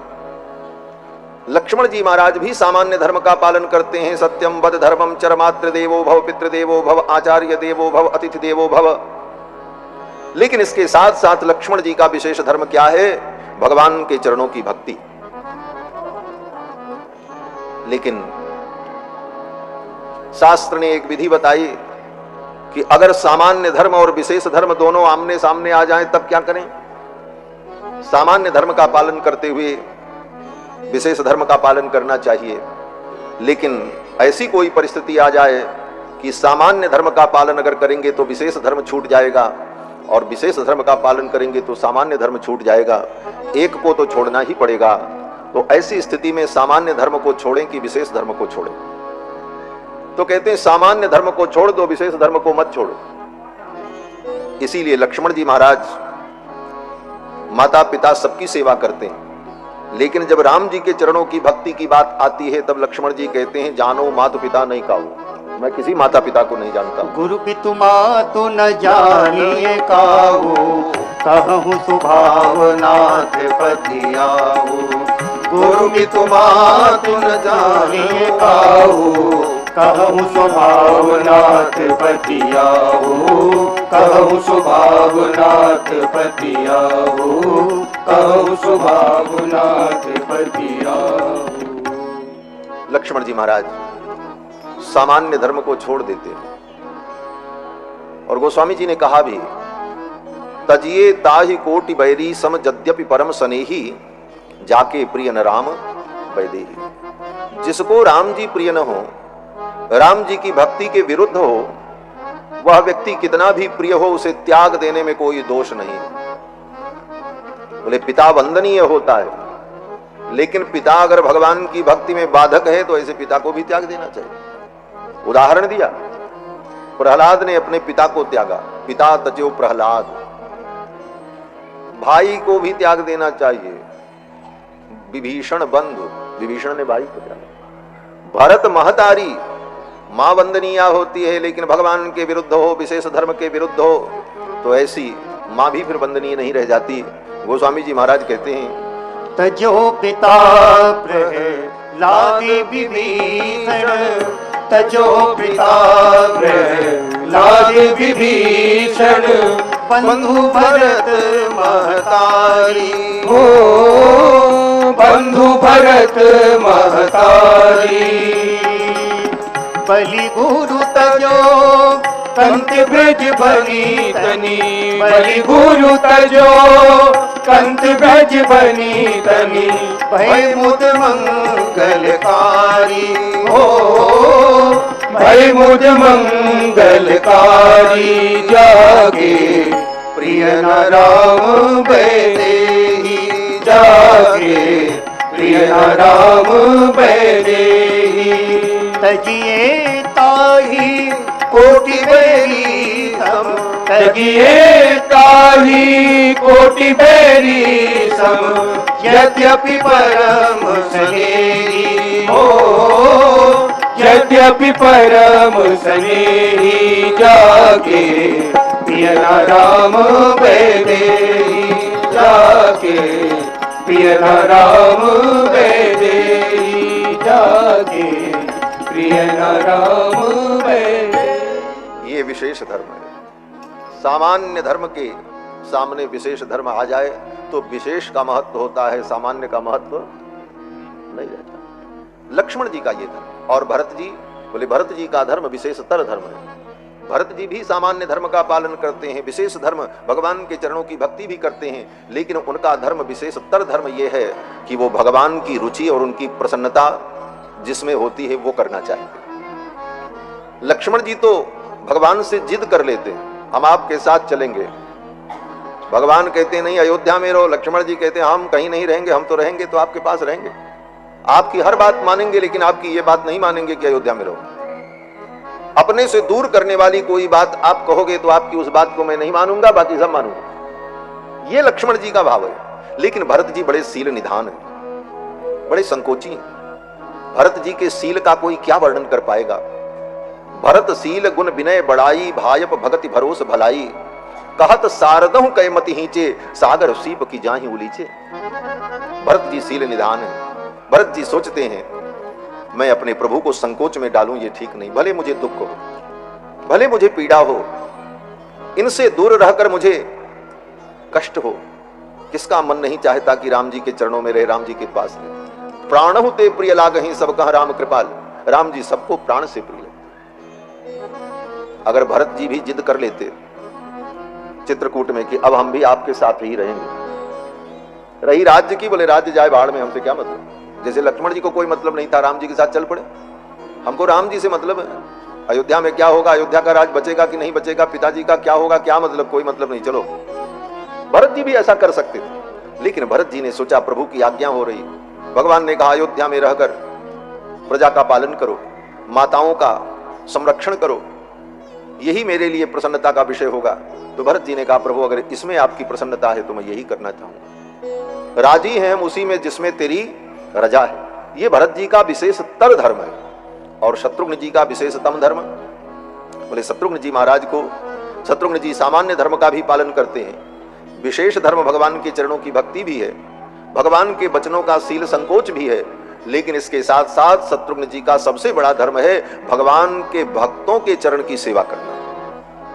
लक्ष्मण जी महाराज भी सामान्य धर्म का पालन करते हैं। सत्यम वद धर्मम चरमात्र देवो भव, पितृदेवो भव, आचार्य देवो भव, अतिथि देवो भव। लेकिन इसके साथ साथ लक्ष्मण जी का विशेष धर्म क्या है? भगवान के चरणों की भक्ति। लेकिन शास्त्र ने एक विधि बताई कि अगर सामान्य धर्म और विशेष धर्म दोनों आमने सामने आ जाएं तब क्या करें? सामान्य धर्म का पालन करते हुए विशेष धर्म का पालन करना चाहिए। लेकिन ऐसी कोई परिस्थिति आ जाए कि सामान्य धर्म का पालन अगर करेंगे तो विशेष धर्म छूट जाएगा, और विशेष धर्म का पालन करेंगे तो सामान्य धर्म छूट जाएगा। एक को तो छोड़ना ही पड़ेगा। तो ऐसी स्थिति में सामान्य धर्म को छोड़ें कि विशेष धर्म को छोड़ें? तो कहते हैं सामान्य धर्म को छोड़ दो, विशेष धर्म को मत छोड़ो। इसीलिए लक्ष्मण जी महाराज माता पिता सबकी सेवा करते हैं, लेकिन जब राम जी के चरणों की भक्ति की बात आती है तब लक्ष्मण जी कहते हैं जानो माता पिता नहीं काहू। मैं किसी माता पिता को नहीं जानता। गुरु पितु मातु न जानिए काहू, कहूँ स्वभाव नाथ पति आऊ। गुरु पितु मातु न जानिए काहू, कहूँ स्वभाव नाथ पति आऊ। कहूँ स्वभाव नाथ पति आऊ, कहूँ स्वभाव नाथ पति आऊ। लक्ष्मण जी महाराज सामान्य धर्म को छोड़ देते हैं। और गोस्वामी जी ने कहा भी, तजिए ताहि कोटि बैरी सम यद्यपि परम स्नेही, जाके प्रिय न राम वैदेही। जिसको राम जी प्रिय न हो, राम जी की भक्ति के विरुद्ध हो, वह व्यक्ति कितना भी प्रिय हो, उसे त्याग देने में कोई दोष नहीं। बोले पिता वंदनीय होता है, लेकिन पिता अगर भगवान की भक्ति में बाधक है तो ऐसे पिता को भी त्याग देना चाहिए। उदाहरण दिया, प्रहलाद ने अपने पिता को त्यागा। पिता तजो प्रहलाद, भाई को भी त्याग देना चाहिए। विभीषण बंधु, विभीषण ने भाई को त्यागा। भरत महतारी, मां वंदनीय होती है, लेकिन भगवान के विरुद्ध हो, विशेष धर्म के विरुद्ध हो, तो ऐसी मां भी फिर वंदनीय नहीं रह जाती। गोस्वामी जी महाराज कहते हैं, तजो पिता प्रहलाद विभीषण, तजो पिता प्रहलाद विभीषण बंधु भरत महतारी हो बंधु भरत महतारी बलि गुरु तजो कंत ब्रज बनी तनी बलि गुरु तजो कंत ब्रज बनी तनी भय मुद मंगलकारी हो भय मुद मंगलकारी जागे प्रिय न राम बैदेही जागे प्रिय न राम बैदेही तजिए ताही कोटि बेरी सम तगिए ताही कोटि बेरी सम यद्यपि परम स्नेही हो यद्यपि परम स्नेही जागे प्रिय न राम बैदेही जागे प्रिय न राम बैदेही जागे प्रिय न राम बैदेही। ये विशेष धर्म है। सामान्य धर्म के सामने विशेष धर्म आ जाए तो विशेष का महत्व होता है, सामान्य का महत्व नहीं रहता। लक्ष्मण जी का ये धर्म और भरत जी बोले भरत जी का धर्म विशेषतर धर्म है। भरत जी भी सामान्य धर्म का पालन करते हैं, विशेष धर्म भगवान के चरणों की भक्ति भी करते हैं, लेकिन उनका धर्म विशेषतर धर्म यह है कि वो भगवान की रुचि और उनकी प्रसन्नता जिसमें होती है वो करना चाहते। लक्ष्मण जी तो भगवान से जिद कर लेते हैं, हम आपके साथ चलेंगे। भगवान कहते नहीं अयोध्या में रहो, लक्ष्मण जी कहते हैं हम कहीं नहीं रहेंगे, हम तो रहेंगे तो आपके पास रहेंगे, आपकी हर बात मानेंगे, लेकिन आपकी ये बात नहीं मानेंगे कि अयोध्या में रहो। अपने से दूर करने वाली कोई बात आप कहोगे तो आपकी उस बात को मैं नहीं मानूंगा, बाकी सब मानूंगा। ये लक्ष्मण जी का भाव है। लेकिन भरत जी बड़े सील निधान है, बड़े संकोची हैं। भरत जी के सील का कोई क्या वर्णन कर पाएगा। भरत सील गुण विनय बड़ाई, भायप भगति भरोस भलाई, कहत सारदहु कै मति हींचे, सागर सीप की जाहि उलीचे। भरत जी सील निधान है। भरत जी सोचते हैं मैं अपने प्रभु को संकोच में डालूं ये ठीक नहीं, भले मुझे दुख हो, भले मुझे पीड़ा हो, इनसे दूर रहकर मुझे कष्ट हो। किसका मन नहीं चाहता कि राम जी के चरणों में रहे, राम जी के पास रहे। प्राणहु ते प्रिय लागहि सब कह राम कृपाल। राम जी सबको प्राण से प्रिय। अगर भरत जी भी जिद कर लेते चित्रकूट में कि अब हम भी आपके साथ ही रहेंगे, रही राज्य की, बोले राज्य जाए बाढ़ में, हमसे क्या मतलब। जैसे लक्ष्मण जी को कोई मतलब नहीं था, राम जी के साथ चल पड़े, हमको राम जी से मतलब है। अयोध्या में क्या होगा, अयोध्या का राज बचेगा कि नहीं बचेगा, पिताजी का क्या होगा, क्या मतलब, कोई मतलब नहीं, चलो। भरत जी भी ऐसा कर सकते थे, लेकिन भरत जी ने सोचा प्रभु की आज्ञा हो रही, भगवान ने कहा अयोध्या में रहकर प्रजा का पालन करो, माताओं का संरक्षण करो, यही मेरे लिए प्रसन्नता का विषय होगा। तो भरत जी ने कहा प्रभु अगर इसमें आपकी प्रसन्नता है तो मैं यही करना चाहूंगा। राजी हैं हम उसी में जिसमें तेरी रजा है। ये भरत जी का विशेषतर धर्म है। और शत्रुघ्न जी का विशेषतम धर्म, बोले शत्रुघ्न जी महाराज को, शत्रुघ्न जी सामान्य धर्म का भी पालन करते हैं, विशेष धर्म भगवान के चरणों की भक्ति भी है, भगवान के वचनों का सील संकोच भी है, लेकिन इसके साथ साथ शत्रुघ्न जी का सबसे बड़ा धर्म है भगवान के भक्तों के चरण की सेवा करना,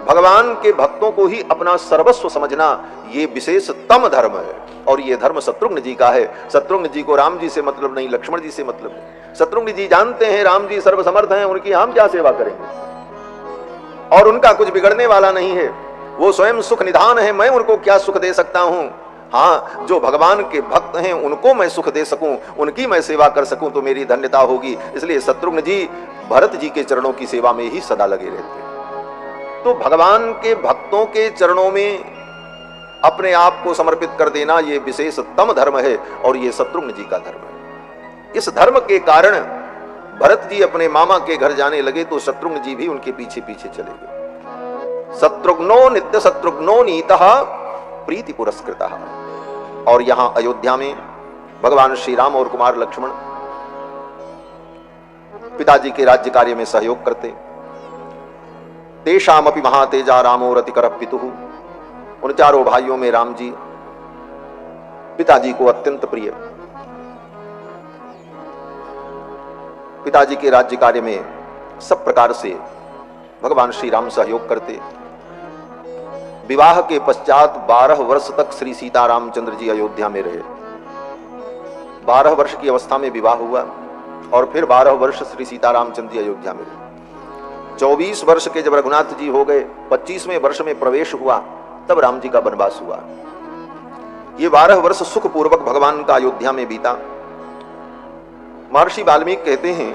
भगवान के भक्तों को ही अपना सर्वस्व समझना। ये विशेषतम धर्म है और ये धर्म शत्रुघ्न जी का है। शत्रुघ्न जी को राम जी से मतलब नहीं, लक्ष्मण जी से मतलब है। शत्रुघ्न जी जानते हैं राम जी सर्वसमर्थ हैं, उनकी हम क्या सेवा करेंगे, और उनका कुछ बिगड़ने वाला नहीं है, वो स्वयं सुख निधान है, मैं उनको क्या सुख दे सकता हूं। हाँ, जो भगवान के भक्त हैं उनको मैं सुख दे सकूं, उनकी मैं सेवा कर सकूं तो मेरी धन्यता होगी। इसलिए शत्रुघ्न जी भरत जी के चरणों की सेवा में ही सदा लगे रहते हैं। तो भगवान के भक्तों के चरणों में अपने आप को समर्पित कर देना ये विशेषतम धर्म है और ये शत्रुघ्न जी का धर्म है। इस धर्म के कारण भरत जी अपने मामा के घर जाने लगे तो शत्रुघ्न जी भी उनके पीछे पीछे चले गए। शत्रुघ्नो नित्य शत्रुघ्नो नीतः प्रीति पुरस्कृतः। और यहां अयोध्या में भगवान श्री राम और कुमार लक्ष्मण पिताजी के राज्य कार्य में सहयोग करते। तेषामपि महातेजा रामो रतिकर पितुः। उन चारों भाइयों में राम जी पिताजी को अत्यंत प्रिय। पिताजी के राज्य कार्य में सब प्रकार से भगवान श्री राम सहयोग करते। विवाह के पश्चात 12 वर्ष तक श्री सीता रामचंद्र जी अयोध्या में रहे। 12 वर्ष की अवस्था में विवाह हुआ और फिर 12 वर्ष श्री सीता रामचंद्र जी अयोध्या में रहे। 24 वर्ष के जब रघुनाथ जी हो गए, 25वें वर्ष में प्रवेश हुआ, तब राम जी का वनवास हुआ। ये 12 वर्ष सुखपूर्वक भगवान का अयोध्या में बीता। महर्षि वाल्मीकि कहते हैं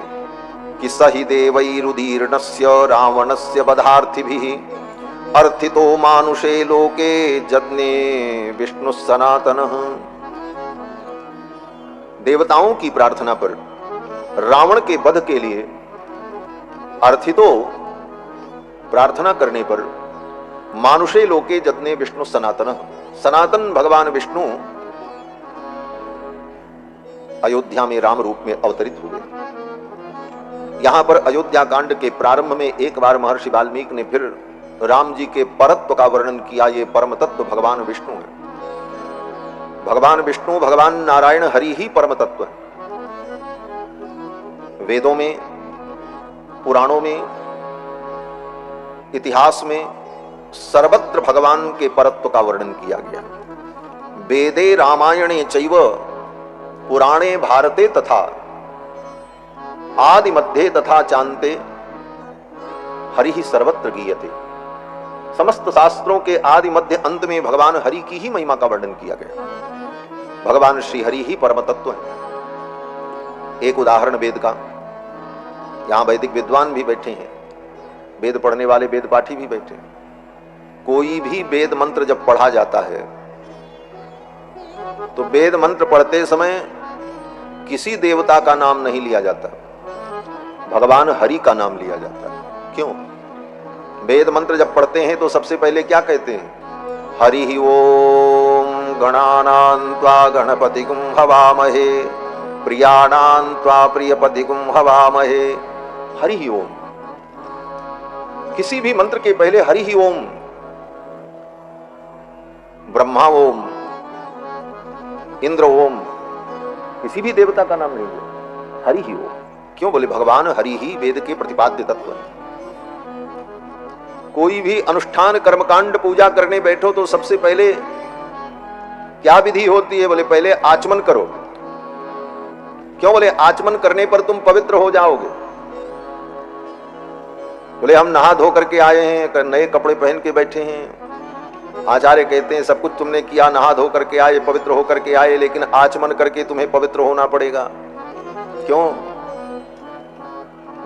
कि सही देवैरुदीर्णस्य रावणस्य वधार्थिभिः अर्थितो मानुषे लोके जज्ञे विष्णु सनातनः। देवताओं की प्रार्थना पर रावण के वध के लिए अर्थितो प्रार्थना करने पर मानुषे लोके जज्ञे विष्णु सनातनः, सनातन भगवान विष्णु अयोध्या में राम रूप में अवतरित हुए। यहां पर अयोध्या कांड के प्रारंभ में एक बार महर्षि वाल्मीकि ने फिर राम जी के परत्व का वर्णन किया। ये परम तत्व भगवान विष्णु है। भगवान विष्णु, भगवान नारायण, हरि ही परम तत्व है। वेदों में, पुराणों में, इतिहास में सर्वत्र भगवान के परत्व का वर्णन किया गया। वेदे रामायणे चैव पुराणे भारते तथा आदि मध्य तथा चांते हरि ही सर्वत्र गीयते। समस्त शास्त्रों के आदि मध्य अंत में भगवान हरि की ही महिमा का वर्णन किया गया। भगवान श्री हरि ही परम तत्व है। एक उदाहरण वेद का, यहां वैदिक विद्वान भी बैठे हैं, वेद पढ़ने वाले वेद पाठी भी बैठे हैं। कोई भी वेद मंत्र जब पढ़ा जाता है तो वेद मंत्र पढ़ते समय किसी देवता का नाम नहीं लिया जाता, भगवान हरि का नाम लिया जाता है। क्यों? वेद मंत्र जब पढ़ते हैं तो सबसे पहले क्या कहते हैं? हरि ही ओम गणानां त्वा गणपतिगुं हवामहे प्रियाणां त्वा प्रियपतिगुं हवामहे। हरि ही ओम। किसी भी मंत्र के पहले हरि ही ओम, ब्रह्मा ओम, इंद्र ओम, किसी भी देवता का नाम नहीं है, हरि ही ओम। क्यों? बोले भगवान हरि ही वेद के प्रतिपाद्य तत्व है। कोई भी अनुष्ठान कर्मकांड पूजा करने बैठो तो सबसे पहले क्या विधि होती है? बोले पहले आचमन करो। क्यों? बोले आचमन करने पर तुम पवित्र हो जाओगे। बोले हम नहा धो करके आए हैं, नए कपड़े पहन के बैठे हैं, आचार्य कहते हैं सब कुछ तुमने किया, नहा धो करके आए, पवित्र होकर के आए, लेकिन आचमन करके तुम्हें पवित्र होना पड़ेगा। क्यों?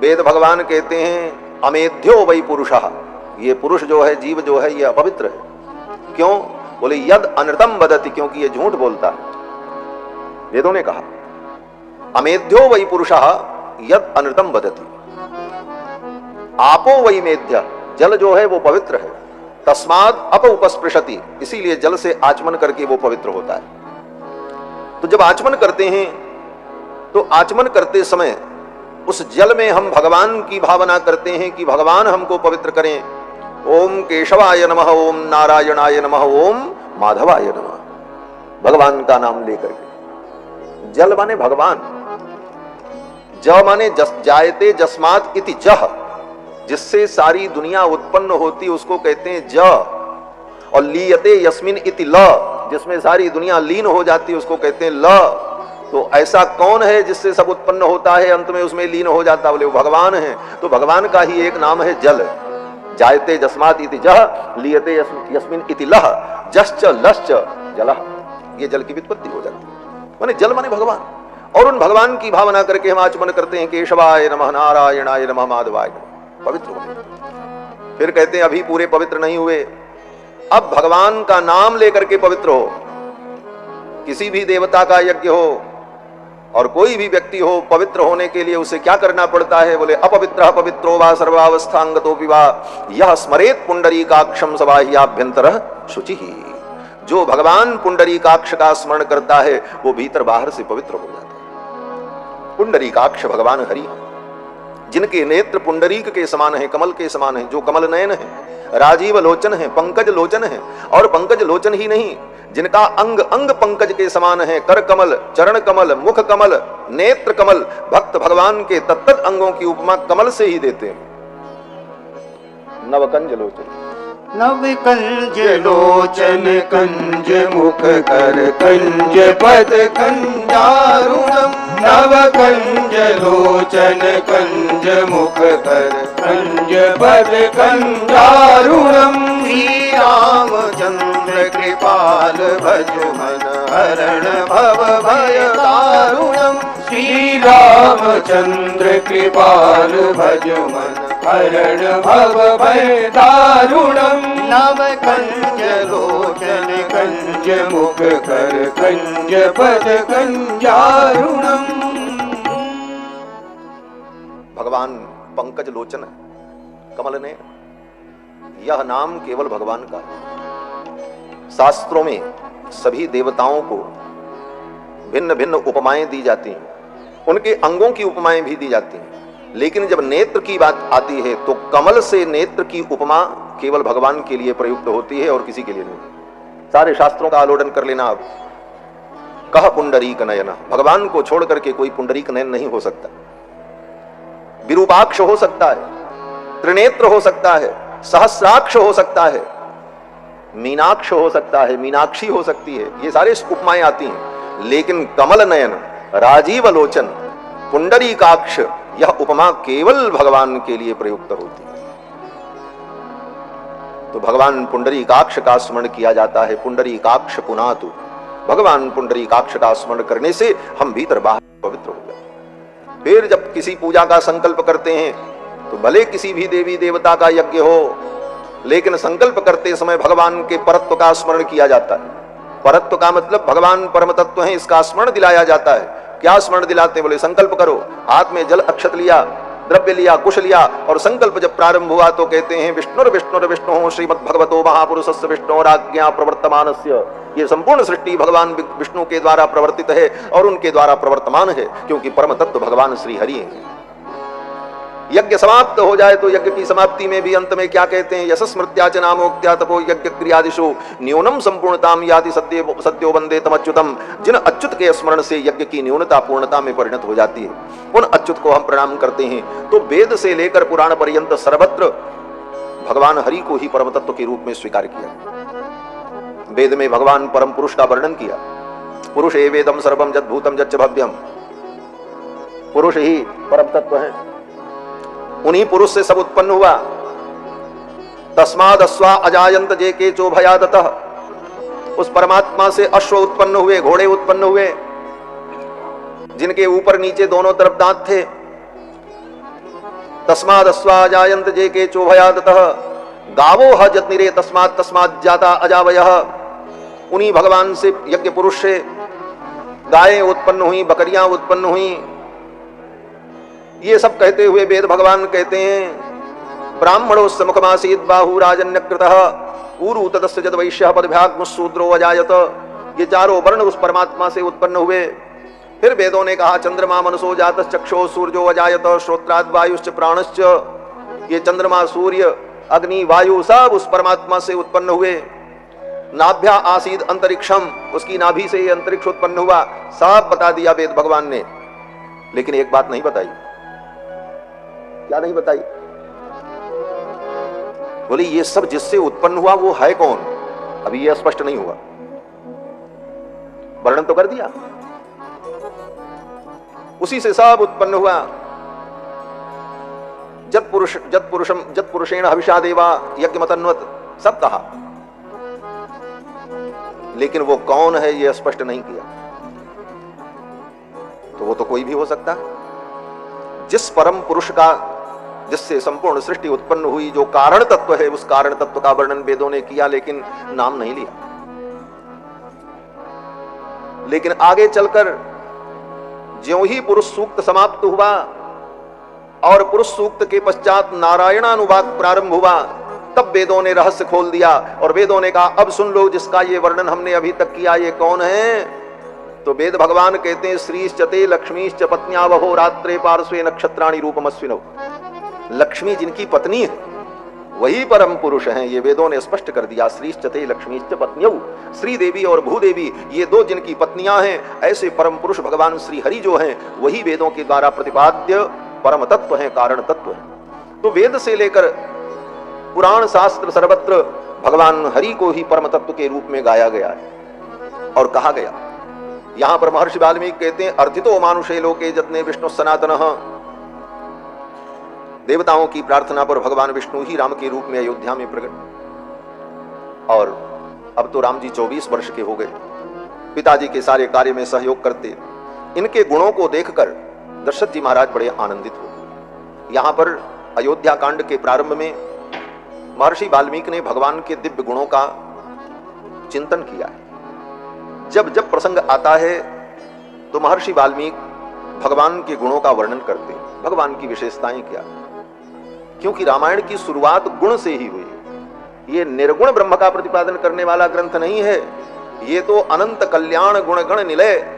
वेद भगवान कहते हैं अमेध्यो वै पुरुषः, ये पुरुष जो है, जीव जो है, ये अपवित्र है। क्यों? बोले यद अनृतम वदति, क्योंकि ये झूठ बोलता है। वेदों ने कहा अमेध्यो वै पुरुषः यद अनृतम वदति। आपो वै मेध्य, जल जो है वो पवित्र है, तस्माद अप उपस्पृशति, इसीलिए जल से आचमन करके वो पवित्र होता है। तो जब आचमन करते हैं तो आचमन करते समय उस जल में हम भगवान की भावना करते हैं कि भगवान हमको पवित्र करें। ओम केशवाय नमः, ओम नारायणाय नमः, ओम माधवाय नमः, भगवान का नाम लेकर के। जल माने भगवान, ज माने जायते जस्मात इति जह, जिससे सारी दुनिया उत्पन्न होती उसको कहते हैं ज। और लीयते यस्मिन इति ल, जिसमें सारी दुनिया लीन हो जाती उसको कहते हैं ल। तो ऐसा कौन है जिससे सब उत्पन्न होता है, अंत में उसमें लीन हो जाता? बोले वो भगवान है। तो भगवान का ही एक नाम है जल। जायते जस्मात इति जह, लीयते यस्मिन इति लह, जश्च लश्च जलः, ये जल की व्युत्पत्ति हो जाती है। माने जल माने भगवान। और उन भगवान की भावना करके हम आचमन करते हैं केशवाय नमः, नारायणाय नमः, माधवाय नमः, पवित्र हो। फिर कहते हैं अभी पूरे पवित्र नहीं हुए, अब भगवान का नाम लेकर के पवित्र हो। किसी भी देवता का यज्ञ हो और कोई भी व्यक्ति हो, पवित्र होने के लिए उसे क्या करना पड़ता है? बोले अपवित्रः पवित्रो वा सर्वावस्थांगतोऽपि वा यह स्मरेत पुंडरीकाक्षं स बाह्याभ्यंतरः शुचिः। जो भगवान पुंडरीकाक्ष का स्मरण करता है वो भीतर बाहर से पवित्र हो जाता है। पुंडरीकाक्ष भगवान हरि, जिनके नेत्र पुंडरीक के समान है, कमल के समान है, जो कमल नयन है, राजीव लोचन है, पंकज लोचन है। और पंकज लोचन ही नहीं, जिनका अंग अंग पंकज के समान है, कर कमल, चरण कमल, मुख कमल, नेत्र कमल, भक्त भक्त भगवान के तत्त अंगों की उपमा कमल से ही देते हैं। नवकंज लोचन, नव कंज लोचन कंज मुख कर कंज पद कंजारुणम, नव कंज लोचन कंज मुख कर कंज पद कंजारुणम, श्री रामचंद्र कृपाल भज मन हरण भव भय दारुणम, श्री रामचंद्र कृपाल भज मन हरण भव भय दारुणम, नव कंज लोचन कंज मुख कर कंज पद कंजारुणम। भगवान पंकज लोचन है, कमल ने, यह नाम केवल भगवान का है। शास्त्रों में सभी देवताओं को भिन्न भिन्न उपमाएं दी जाती हैं, उनके अंगों की उपमाएं भी दी जाती हैं, लेकिन जब नेत्र की बात आती है तो कमल से नेत्र की उपमा केवल भगवान के लिए प्रयुक्त होती है और किसी के लिए नहीं। सारे शास्त्रों का आलोडन कर लेना आप। कह पुंडरीक नयन, भगवान को छोड़ करके कोई पुंडरीक नयन नहीं हो सकता। विरूपाक्ष हो सकता है, त्रिनेत्र हो सकता है, सहस्राक्ष हो सकता है, मीनाक्ष हो सकता है, मीनाक्षी हो सकती है, ये सारे उपमाएं आती हैं, लेकिन कमल नयन, राजीव लोचन, पुंडरीकाक्ष, यह उपमा केवल भगवान के लिए प्रयुक्त होती है। तो भगवान पुंडरीकाक्ष का स्मरण किया जाता है। पुंडरीकाक्ष पुनातु, भगवान पुंडरीकाक्ष का स्मरण करने से हम भीतर बाहर पवित्र हो जाते। फिर जब किसी पूजा का संकल्प करते हैं तो भले किसी भी देवी देवता का यज्ञ हो, लेकिन संकल्प करते समय भगवान के परत्व का स्मरण किया जाता है। परत्व का मतलब भगवान परम तत्व है, इसका स्मरण दिलाया जाता है। क्या स्मरण दिलाते? बोले संकल्प करो, हाथ में जल अक्षत लिया, द्रव्य लिया, कुश लिया, और संकल्प जब प्रारंभ हुआ तो कहते हैं विष्णु श्रीमद् भगवतो महापुरुषस्य विष्णोराज्ञा प्रवर्तमानस्य। ये संपूर्ण सृष्टि भगवान विष्णु के द्वारा प्रवर्तित है और उनके द्वारा प्रवर्तमान है, क्योंकि परम तत्व भगवान श्री हरि हैं। यज्ञ समाप्त हो जाए तो यज्ञ की समाप्ति में भी अंत में क्या कहते हैं? यशस्मृत्या च नामोक्त्या तपो यज्ञ क्रियादिषु न्यूनम संपूर्णताम याति सद्यो वंदे तम अच्युतम। जिन अच्युत के स्मरण से यज्ञ की न्यूनता पूर्णता में परिणत हो जाती है, उन अच्युत को हम प्रणाम करते हैं। तो वेद से लेकर पुराण पर्यंत सर्वत्र भगवान हरि को ही परम तत्व के रूप में स्वीकार किया। वेद में भगवान परम पुरुष का वर्णन किया। पुरुष ए वेदम सर्वम जद्भूतम जच्च भव्यम, पुरुष ही परम तत्व है, उन्हीं पुरुष से सब उत्पन्न हुआ। तस्माद अश्वा अजायंत जे के चोभयादतः, उस परमात्मा से अश्व उत्पन्न हुए, घोड़े उत्पन्न हुए, जिनके ऊपर नीचे दोनों तरफ दांत थे। तस्माद अश्वा अजायंत जे के चोभयादतः गावो ह जत्निरे तस्माद तस्माद जाता अजावयः। उन्हीं भगवान से यज्ञ पुरुष से गायें उत्पन्न हुई, बकरियां उत्पन्न हुई। ये सब कहते हुए वेद भगवान कहते हैं ब्राह्मणोस्य मुखमासीद बाहु राजन्यकृतः ऊरु तदस्य जद वैश्यः पदभ्याग्मुशूद्रो अजायत। ये चारों वर्ण उस परमात्मा से उत्पन्न हुए। फिर वेदों ने कहा चंद्रमा मनसो जातश्च चक्षो सूर्यो अजायत श्रोत्राद वायुश्च प्राणश्च। ये चंद्रमा, सूर्य, अग्नि, वायु सब उस परमात्मा से उत्पन्न हुए। नाभ्या आसीद अंतरिक्षम, उसकी नाभि से ये अंतरिक्ष उत्पन्न हुआ। सब बता दिया वेद भगवान ने, लेकिन एक बात नहीं बताई। क्या नहीं बताई? बोले ये सब जिससे उत्पन्न हुआ वो है कौन? अभी ये स्पष्ट नहीं हुआ। वर्णन तो कर दिया, उसी से सब उत्पन्न हुआ। जत पुरुषेण हविषा देवा यज्ञमतन्वत, सब कहा, लेकिन वो कौन है ये स्पष्ट नहीं किया। तो वो तो कोई भी हो सकता है। जिस परम पुरुष का, जिससे संपूर्ण सृष्टि उत्पन्न हुई, जो कारण तत्व है, उस कारण तत्व का वर्णन वेदों ने किया, लेकिन नाम नहीं लिया। लेकिन आगे चलकर ज्यों ही पुरुष सूक्त समाप्त हुआ और पुरुष सूक्त के पश्चात नारायणानुवाद प्रारंभ हुआ, तब वेदों ने रहस्य खोल दिया और वेदों ने कहा अब सुन लो, जिसका ये वर्णन हमने अभी तक किया ये कौन है? तो वेद भगवान कहते हैं श्रीश्चते लक्ष्मीश्च पत्न्यावहो रात्रे पार्श्वे नक्षत्राणि रूपमस्विनौ। लक्ष्मी जिनकी पत्नी है वही परम पुरुष हैं। ये वेदों ने स्पष्ट कर दिया। श्रीश्चते लक्ष्मीश्च पत्न्यौ, श्री देवी और भूदेवी ये दो जिनकी पत्नियां हैं, ऐसे परम पुरुष भगवान श्री हरि जो हैं वही वेदों के द्वारा प्रतिपाद्य परम तत्व हैं, कारण तत्व हैं। तो वेद से लेकर पुराण शास्त्र सर्वत्र भगवान हरि को ही परम तत्व के रूप में गाया गया है और कहा गया। यहां पर महर्षि वाल्मीकि कहते हैं अर्थितो मानुषे लोके जतने विष्णु सनातनः। देवताओं की प्रार्थना पर भगवान विष्णु ही राम के रूप में अयोध्या में प्रकट। और अब तो राम जी 24 वर्ष के हो गए, पिताजी के सारे कार्य में सहयोग करते। इनके गुणों को देखकर दशरथ जी महाराज बड़े आनंदित हुए। यहां पर अयोध्या कांड के प्रारंभ में महर्षि वाल्मीकि ने भगवान के दिव्य गुणों का चिंतन किया है। जब जब प्रसंग आता है तो महर्षि वाल्मीकि भगवान के गुणों का वर्णन करते हैं, भगवान की विशेषताएं क्या, क्योंकि रामायण की शुरुआत गुण से ही हुई। ये निर्गुण ब्रह्म का प्रतिपादन करने वाला ग्रंथ नहीं है, ये तो अनंत कल्याण गुण गण निलय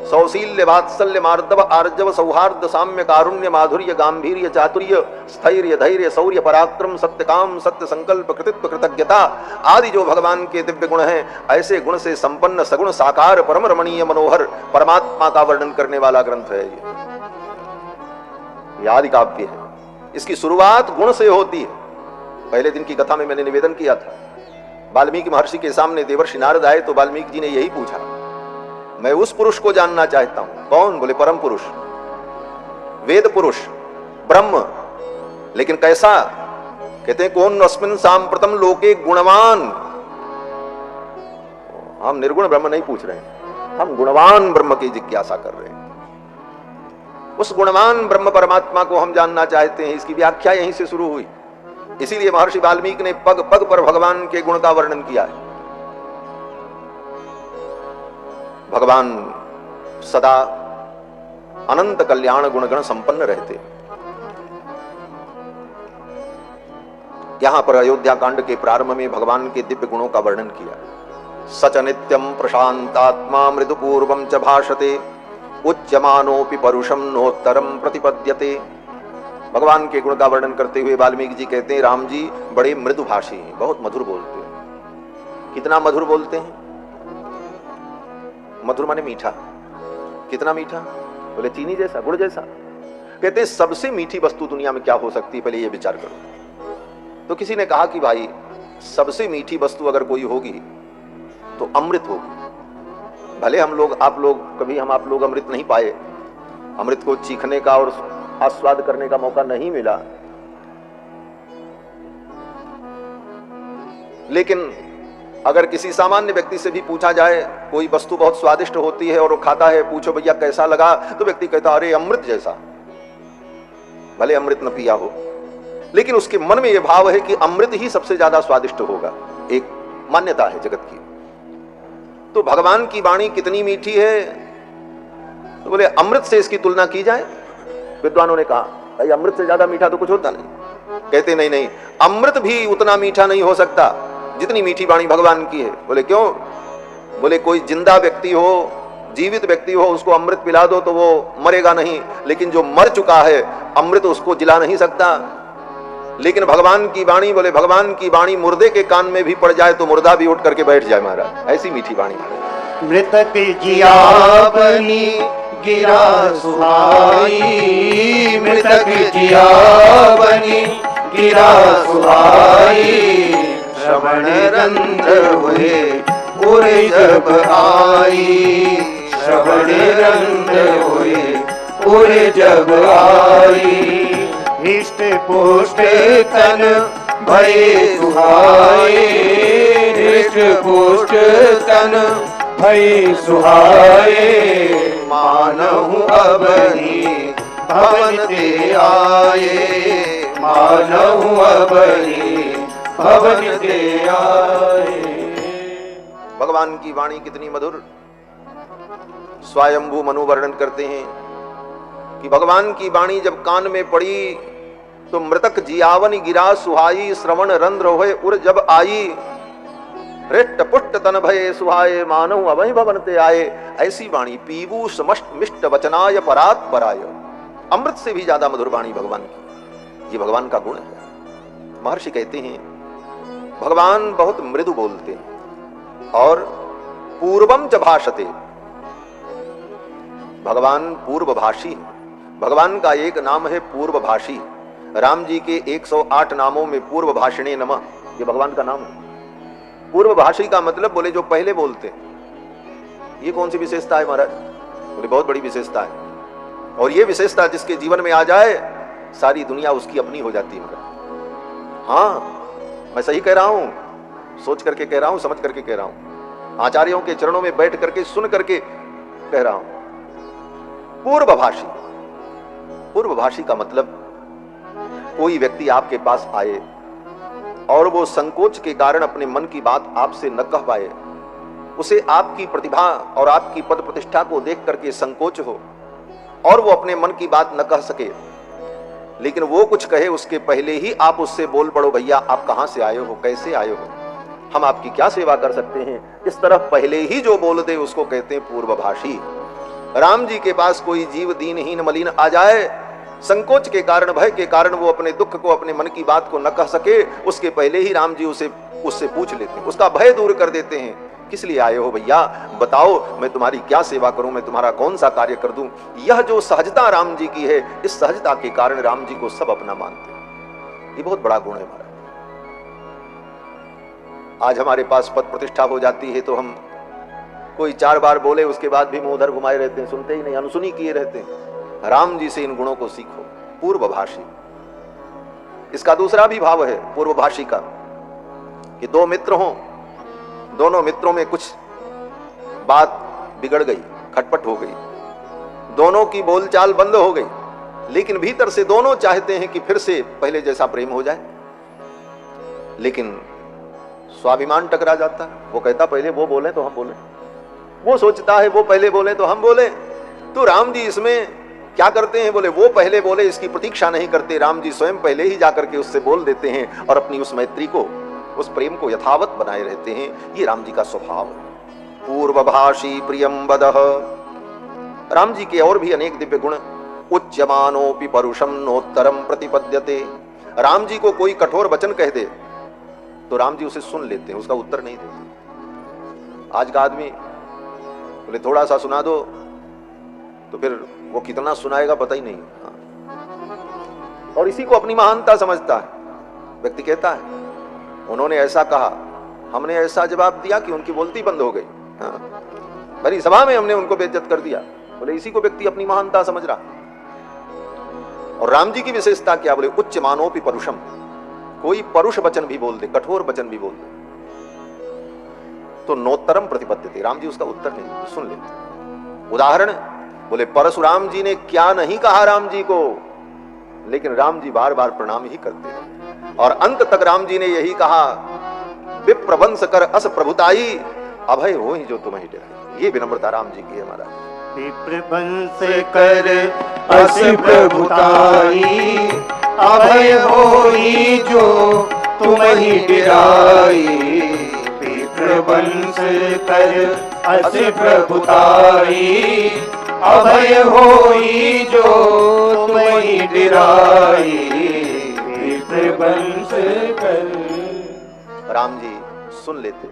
सौशील्य वात्सल्य मार्दव आर्जव सौहार्द साम्य कारुण्य माधुर्य गांभीर्य चातुर्य स्थैर्य धैर्य शौर्य पराक्रम सत्य काम सत्य संकल्प कृतित्व कृतज्ञता आदि जो भगवान के दिव्य गुण हैं, ऐसे गुण से संपन्न सगुण साकार परम रमणीय मनोहर परमात्मा का वर्णन करने वाला ग्रंथ है। ये आदि काव्य है। इसकी शुरुआत गुण से होती है। पहले दिन की कथा में मैंने निवेदन किया था, वाल्मीकि महर्षि के सामने देवर्षि नारद आए तो वाल्मीकि जी ने यही पूछा, मैं उस पुरुष को जानना चाहता हूं। कौन? बोले परम पुरुष, वेद पुरुष, ब्रह्म। लेकिन कैसा? कहते हैं कौन अस्मिन् सांप्रतम लोके गुणवान। हम निर्गुण ब्रह्म नहीं पूछ रहे हैं, हम गुणवान ब्रह्म की जिज्ञासा कर रहे हैं। उस गुणवान ब्रह्म परमात्मा को हम जानना चाहते हैं। इसकी व्याख्या यहीं से शुरू हुई। इसीलिए महर्षि वाल्मीकि ने पग पग पर भगवान के गुण का वर्णन किया है। भगवान सदा अनंत कल्याण गुणगण संपन्न रहते। यहां पर अयोध्या कांड के प्रारंभ में भगवान के दिव्य गुणों का वर्णन किया। सच नित्यम प्रशांतात्मा मृदुपूर्वम च भाषते उच्यमानोपि परुषम नोत्तरम प्रतिपद्यते। भगवान के गुण का वर्णन करते हुए वाल्मीकि जी कहते हैं राम जी बड़े मृदुभाषी हैं, बहुत मधुर बोलते हैं। कितना मधुर बोलते हैं? मधुर माने मीठा। कितना मीठा? बोले चीनी जैसा, गुड़ जैसा। कहते हैं सबसे मीठी वस्तु दुनिया में क्या हो सकती है, पहले ये विचार करो। तो किसी ने कहा कि भाई सबसे मीठी वस्तु अगर कोई होगी तो अमृत होगी। भले हम लोग आप लोग अमृत नहीं पाए, अमृत को चीखने का और आस्वाद करने का मौका नहीं मिला, लेकिन अगर किसी सामान्य व्यक्ति से भी पूछा जाए कोई वस्तु बहुत स्वादिष्ट होती है और वो खाता है, पूछो भैया कैसा लगा, तो व्यक्ति कहता अरे अमृत जैसा। भले अमृत न पिया हो, लेकिन उसके मन में यह भाव है कि अमृत ही सबसे ज्यादा स्वादिष्ट होगा। एक मान्यता है जगत की। तो भगवान की वाणी कितनी मीठी है, तो बोले अमृत से इसकी तुलना की जाए। विद्वानों ने कहा भाई अमृत से ज्यादा मीठा तो कुछ होता नहीं। कहते नहीं नहीं, अमृत भी उतना मीठा नहीं हो सकता जितनी मीठी वाणी भगवान की है। बोले क्यों? बोले कोई जिंदा व्यक्ति हो, जीवित व्यक्ति हो, उसको अमृत पिला दो तो वो मरेगा नहीं, लेकिन जो मर चुका है अमृत उसको जिला नहीं सकता। लेकिन भगवान की वाणी, बोले भगवान की वाणी मुर्दे के कान में भी पड़ जाए तो मुर्दा भी उठ करके बैठ जाए महाराज, ऐसी मीठी वाणी। मृतक जियावनी गिरा सुहाई, मृतक जियावनी गिरा सुहाई, श्रवण रंध्र हुए उरे जब आई, श्रवण रंध्र हुए उरे जब आई, हिष्ट पुष्ट तन भये सुहाए, हिष्ट पुष्ट तन भये सुहाए, मानहु अबनी भवन ते आए, मानहु अबनी भवन ते आए। भगवान की वाणी कितनी मधुर। स्वयंभू मनु वर्णन करते हैं कि भगवान की वाणी जब कान में पड़ी तो मृतक जियावन गिरा सुहाई, श्रवण रंध्र होए उर जब आई, हृष्ट पुष्ट तन भये सुहाए, मानव अवहि भवन ते आए। ऐसी वाणी पीवू समष्ट मिष्ट वचनाय परात पराय। अमृत से भी ज्यादा मधुर वाणी भगवान की। ये भगवान का गुण है। महर्षि कहते हैं भगवान बहुत मृदु बोलते हैं और पूर्वम च भाषते, भगवान पूर्वभाषी है। भगवान का एक नाम है पूर्वभाषी। राम जी के 108 नामों में पूर्वभाषिणे नमः, ये भगवान का नाम है। पूर्वभाषी का मतलब बोले जो पहले बोलते हैं। ये कौन सी विशेषता है महाराज? बोले बहुत बड़ी विशेषता है, और ये विशेषता जिसके जीवन में आ जाए सारी दुनिया उसकी अपनी हो जाती है महाराज। हाँ, मैं सही कह रहा हूं, सोच करके कह रहा हूं, समझ करके कह रहा हूं, आचार्यों के चरणों में बैठ करके सुन करके कह रहा हूं। पूर्वभाषी, पूर्वभाषी का मतलब कोई व्यक्ति आपके पास आए और वो संकोच के कारण अपने मन की बात आपसे न कह पाए, उसे आपकी प्रतिभा और आपकी पद प्रतिष्ठा को देख करके संकोच हो और वो अपने मन की बात न कह सके, लेकिन वो कुछ कहे उसके पहले ही आप उससे बोल पड़ो, भैया आप कहां से आए हो, कैसे आए हो, हम आपकी क्या सेवा कर सकते हैं, इस तरफ पहले ही जो बोल दे उसको कहते हैं पूर्वभाषी। राम जी के पास कोई जीव दीनहीन मलिन आ जाए, संकोच के कारण, भय के कारण वो अपने दुख को, अपने मन की बात को न कह सके, उसके पहले ही राम जी उससे पूछ लेते हैं, उसका भय दूर कर देते हैं। किस लिए आए हो भैया, बताओ मैं तुम्हारी क्या सेवा करूं, मैं तुम्हारा कौन सा कार्य कर दूं। यह जो सहजता राम जी की है, इस सहजता के कारण राम जी को सब अपना मानते हैं। ये बहुत बड़ा गुण है हमारा। आज हमारे पास पद प्रतिष्ठा हो जाती है तो हम कोई 4 बार बोले उसके बाद भी मुंह उधर घुमाए रहते हैं, सुनते ही नहीं, अनसुनी किए रहते हैं। राम जी से इन गुणों को सीखो। पूर्वभाषी, इसका दूसरा भी भाव है पूर्वभाषी का कि 2 मित्र हों, दोनों मित्रों में कुछ बात बिगड़ गई, खटपट हो गई, दोनों की बोलचाल बंद हो गई, लेकिन भीतर से दोनों चाहते हैं कि फिर से पहले जैसा प्रेम हो जाए, लेकिन स्वाभिमान टकरा जाता है। वो कहता पहले वो बोले तो हम बोले, वो सोचता है वो पहले बोले तो हम बोले। तो राम जी इसमें क्या करते हैं, बोले वो पहले बोले इसकी प्रतीक्षा नहीं करते, राम जी स्वयं पहले ही जाकर के उससे बोल देते हैं और अपनी उस मैत्री को, उस प्रेम को यथावत बनाए रहते हैं। ये राम जी का स्वभाव है। पूर्वभाषी प्रियम वदः। राम जी के और भी अनेक दिव्य गुण। उच्यमानोपि परुषम नोत्तरम प्रतिपद्यते। राम जी को कोई कठोर वचन कह दे तो राम जी उसे सुन लेते हैं, उसका उत्तर नहीं देते। आज का आदमी बोले थोड़ा सा सुना दो तो फिर वो कितना सुनाएगा पता ही नहीं। और इसी को अपनी महानता समझता है। व्यक्ति कहता है उन्होंने ऐसा कहा, हमने ऐसा जवाब दिया कि उनकी बोलती बंद हो गई, भरी सभा में हमने उनको बेइज्जत कर दिया। बोले इसी को व्यक्ति अपनी महानता समझ रहा। और राम जी की विशेषता क्या, बोले उच्च मानोपि परुषम। कोई परुष वचन भी बोल दे, कठोर वचन भी बोल दे तो नोत्तरम प्रतिपद्यते, राम जी उसका उत्तर नहीं, सुन लेते। उदाहरण, बोले परशुराम जी ने क्या नहीं कहा राम जी को, लेकिन राम जी बार बार प्रणाम ही करते हैं। और अंत तक राम जी ने यही कहा, विप्रवंश कर अस प्रभुताई, अभय हो ही जो तुम्हें डराई। ये विनम्रता राम जी की है महाराज। विप्रवंश कर अस प्रभुताई, अभय होई जो तुम्हि डराई। विप्रवंश कर अस प्रभुताई, अभय होई जो तुम्हि डराई। विप्रवंश कर। राम जी सुन लेते,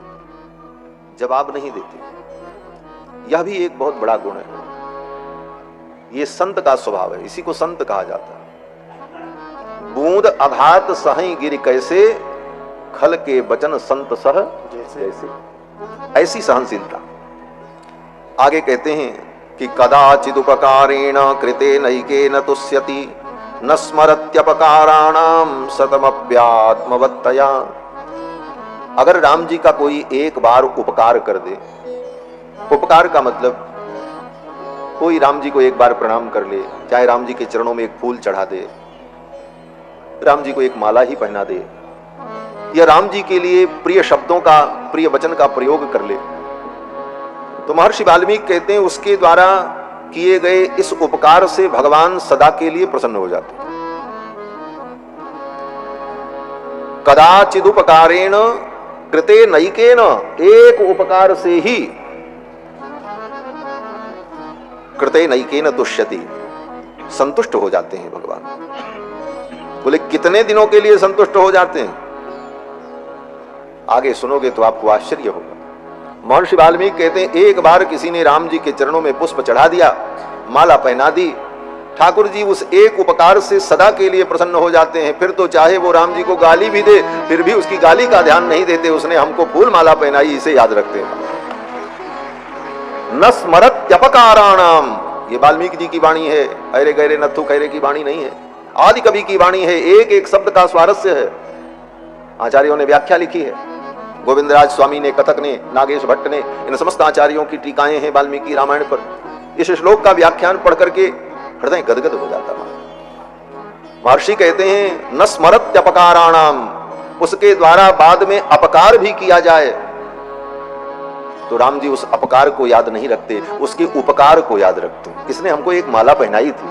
जवाब नहीं देते। यह भी एक बहुत बड़ा गुण है। ये संत का स्वभाव है, इसी को संत कहा जाता है। बूंद अघात सही गिर कैसे, खल के वचन संत सह जैसे। ऐसी सहनशीलता। आगे कहते हैं कि कदाचिद उपकारेण कृते नैकेन तुष्यति, न स्मरत्यपकाराणाम शतमप्यात्मवत्तया। अगर राम जी का कोई एक बार उपकार कर दे, उपकार का मतलब कोई राम जी को एक बार प्रणाम कर ले, चाहे राम जी के चरणों में एक फूल चढ़ा दे, राम जी को एक माला ही पहना दे, या राम जी के लिए प्रिय शब्दों का, प्रिय वचन का प्रयोग कर ले, तो महर्षि वाल्मीकि कहते हैं उसके द्वारा किए गए इस उपकार से भगवान सदा के लिए प्रसन्न हो जाते हैं। कदाचिद उपकारेण कृते नैकेन, एक उपकार से ही कृते नैकेन तुष्यति, संतुष्ट हो जाते हैं भगवान। बोले कितने दिनों के लिए संतुष्ट हो जाते हैं? आगे सुनोगे तो आपको आश्चर्य होगा। महर्षि वाल्मीकि कहते हैं एक बार किसी ने राम जी के चरणों में पुष्प चढ़ा दिया, माला पहना दी, ठाकुर जी उस एक उपकार से सदा के लिए प्रसन्न हो जाते हैं। फिर तो चाहे वो राम जी को गाली भी दे, फिर भी उसकी गाली का ध्यान नहीं देते, उसने हमको फूल माला पहनाई, इसे याद रखते हैं। न स्मरत्यपकाराणाम, ये वाल्मीकि जी की वाणी है, अरे गहरे नथु खैरे की वाणी नहीं है, आदि कवि की वाणी है। एक एक शब्द का स्वारस्य है। आचार्यों ने व्याख्या लिखी है, गोविंदराज स्वामी ने, कथक ने, नागेश भट्ट ने, इन समस्त आचार्यों की टीकाएं हैं वाल्मीकि रामायण पर। इस श्लोक का व्याख्यान पढ़ करके हृदय गदगद हो जाता है। महर्षि कहते हैं न स्मरत्यपकाराणाम, उसके द्वारा बाद में अपकार भी किया जाए तो राम जी उस अपकार को याद नहीं रखते, उसके उपकार को याद रखते हैं। इसने हमको एक माला पहनाई थी,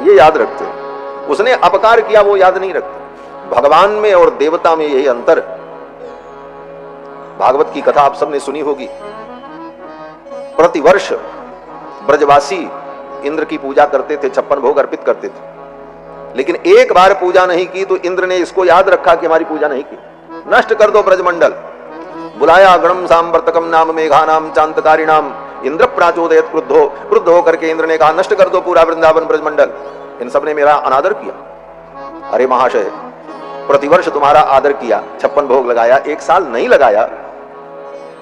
ये याद रखते हैं। उसने अपकार किया, वो याद नहीं रखते। भगवान में और देवता में यही अंतर। भागवत की कथा आप सबने सुनी होगी। प्रतिवर्ष ब्रजवासी इंद्र की पूजा करते थे, 56 भोग अर्पित करते थे, लेकिन एक बार पूजा नहीं की तो इंद्र ने इसको याद रखा कि हमारी पूजा नहीं की, नष्ट कर दो ब्रजमंडल। बुलाया गणम सांवर्तकम नाम मेघानाम चांतकारिणाम, इंद्र प्राचोदयत क्रुद्धो, क्रुद्ध होकर के इंद्र ने कहा नष्ट कर दो पूरा वृंदावन ब्रजमंडल। इन सब ने मेरा अनादर किया। अरे महाशय, प्रतिवर्ष तुम्हारा आदर किया, 56 भोग लगाया, एक साल नहीं लगाया,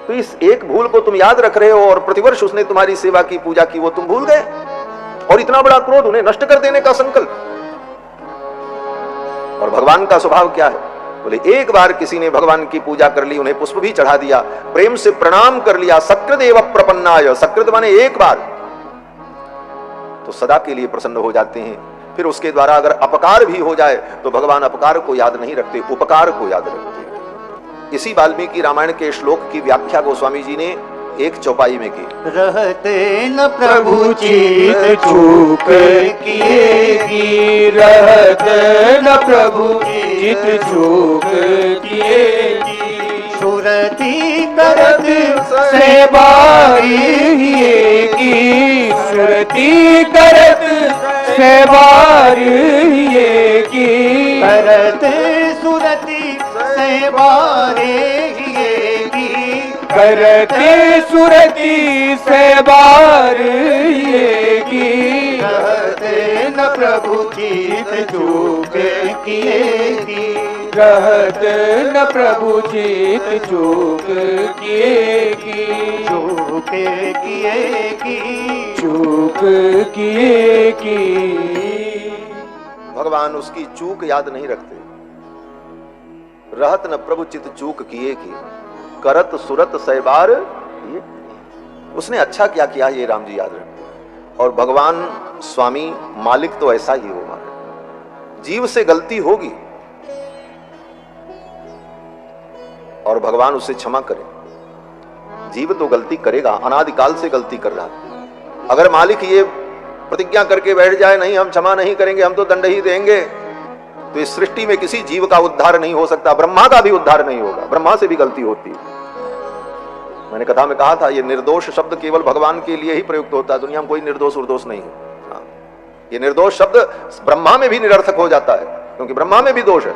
तो इस एक भूल को तुम याद रख रहे हो, और प्रतिवर्ष उसने तुम्हारी सेवा की, पूजा की, वो तुम भूल गए, और इतना बड़ा क्रोध, उन्हें नष्ट कर देने का संकल्प। और भगवान का स्वभाव क्या है? बोले एक बार किसी ने भगवान की पूजा कर ली, उन्हें पुष्प भी चढ़ा दिया, प्रेम से प्रणाम कर लिया, सकृदेव प्रपन्नाय, सकृत माने एक बार, तो सदा के लिए प्रसन्न हो जाते हैं। फिर उसके द्वारा अगर अपकार भी हो जाए तो भगवान अपकार को याद नहीं रखते, उपकार को याद रखते हैं। इसी वाल्मीकि रामायण के श्लोक की व्याख्या गोस्वामी जी ने एक चौपाई में की। रहते न प्रभु चित चूक किएगी, रहते न प्रभु चित चूक किएगी, सुरति करत सेवारी की, सुरति करत सेवारी की, करत सुरति सेवारे करते सुरति सेवार की, रहते न प्रभु चित चूक किएगी, रहते न प्रभु चित चूक किएगी, चूक किएगी, चूक किएगी। भगवान उसकी चूक याद नहीं रखते। रहत न प्रभु चित चूक किएगी, करत सुरत सैबार, उसने अच्छा क्या किया ये राम जी याद रखते। और भगवान स्वामी मालिक तो ऐसा ही होगा, जीव से गलती होगी और भगवान उसे क्षमा करे। जीव तो गलती करेगा, अनादिकाल से गलती कर रहा है। अगर मालिक ये प्रतिज्ञा करके बैठ जाए नहीं हम क्षमा नहीं करेंगे, हम तो दंड ही देंगे, तो इस सृष्टि में किसी जीव का उद्धार नहीं हो सकता, ब्रह्मा का भी उद्धार नहीं होगा। ब्रह्मा से भी गलती होती है। मैंने कथा में कहा था ये निर्दोष शब्द केवल भगवान के लिए ही प्रयुक्त होता है, दुनिया में कोई निर्दोष उर्दोष नहीं है। हाँ, ये निर्दोष शब्द ब्रह्मा में भी निरर्थक हो जाता है, क्योंकि ब्रह्मा में भी दोष है।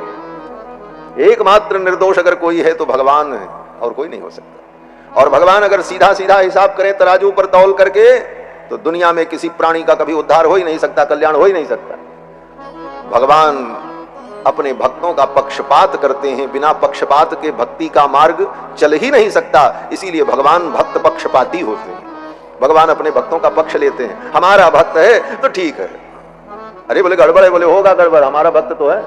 एकमात्र निर्दोष अगर कोई है तो भगवान है, और कोई नहीं हो सकता। और भगवान अगर सीधा सीधा हिसाब करें तराजू पर तौल करके, तो दुनिया में किसी प्राणी का कभी उद्धार हो ही नहीं सकता, कल्याण हो ही नहीं सकता। भगवान अपने भक्तों का पक्षपात करते हैं, बिना पक्षपात के भक्ति का मार्ग चल ही नहीं सकता। इसीलिए भगवान भक्त पक्षपाती होते हैं। भगवान अपने भक्तों का पक्ष लेते हैं। हमारा भक्त है तो ठीक है, अरे बोले गड़बड़ है, बोले होगा गड़बड़, हमारा भक्त तो है।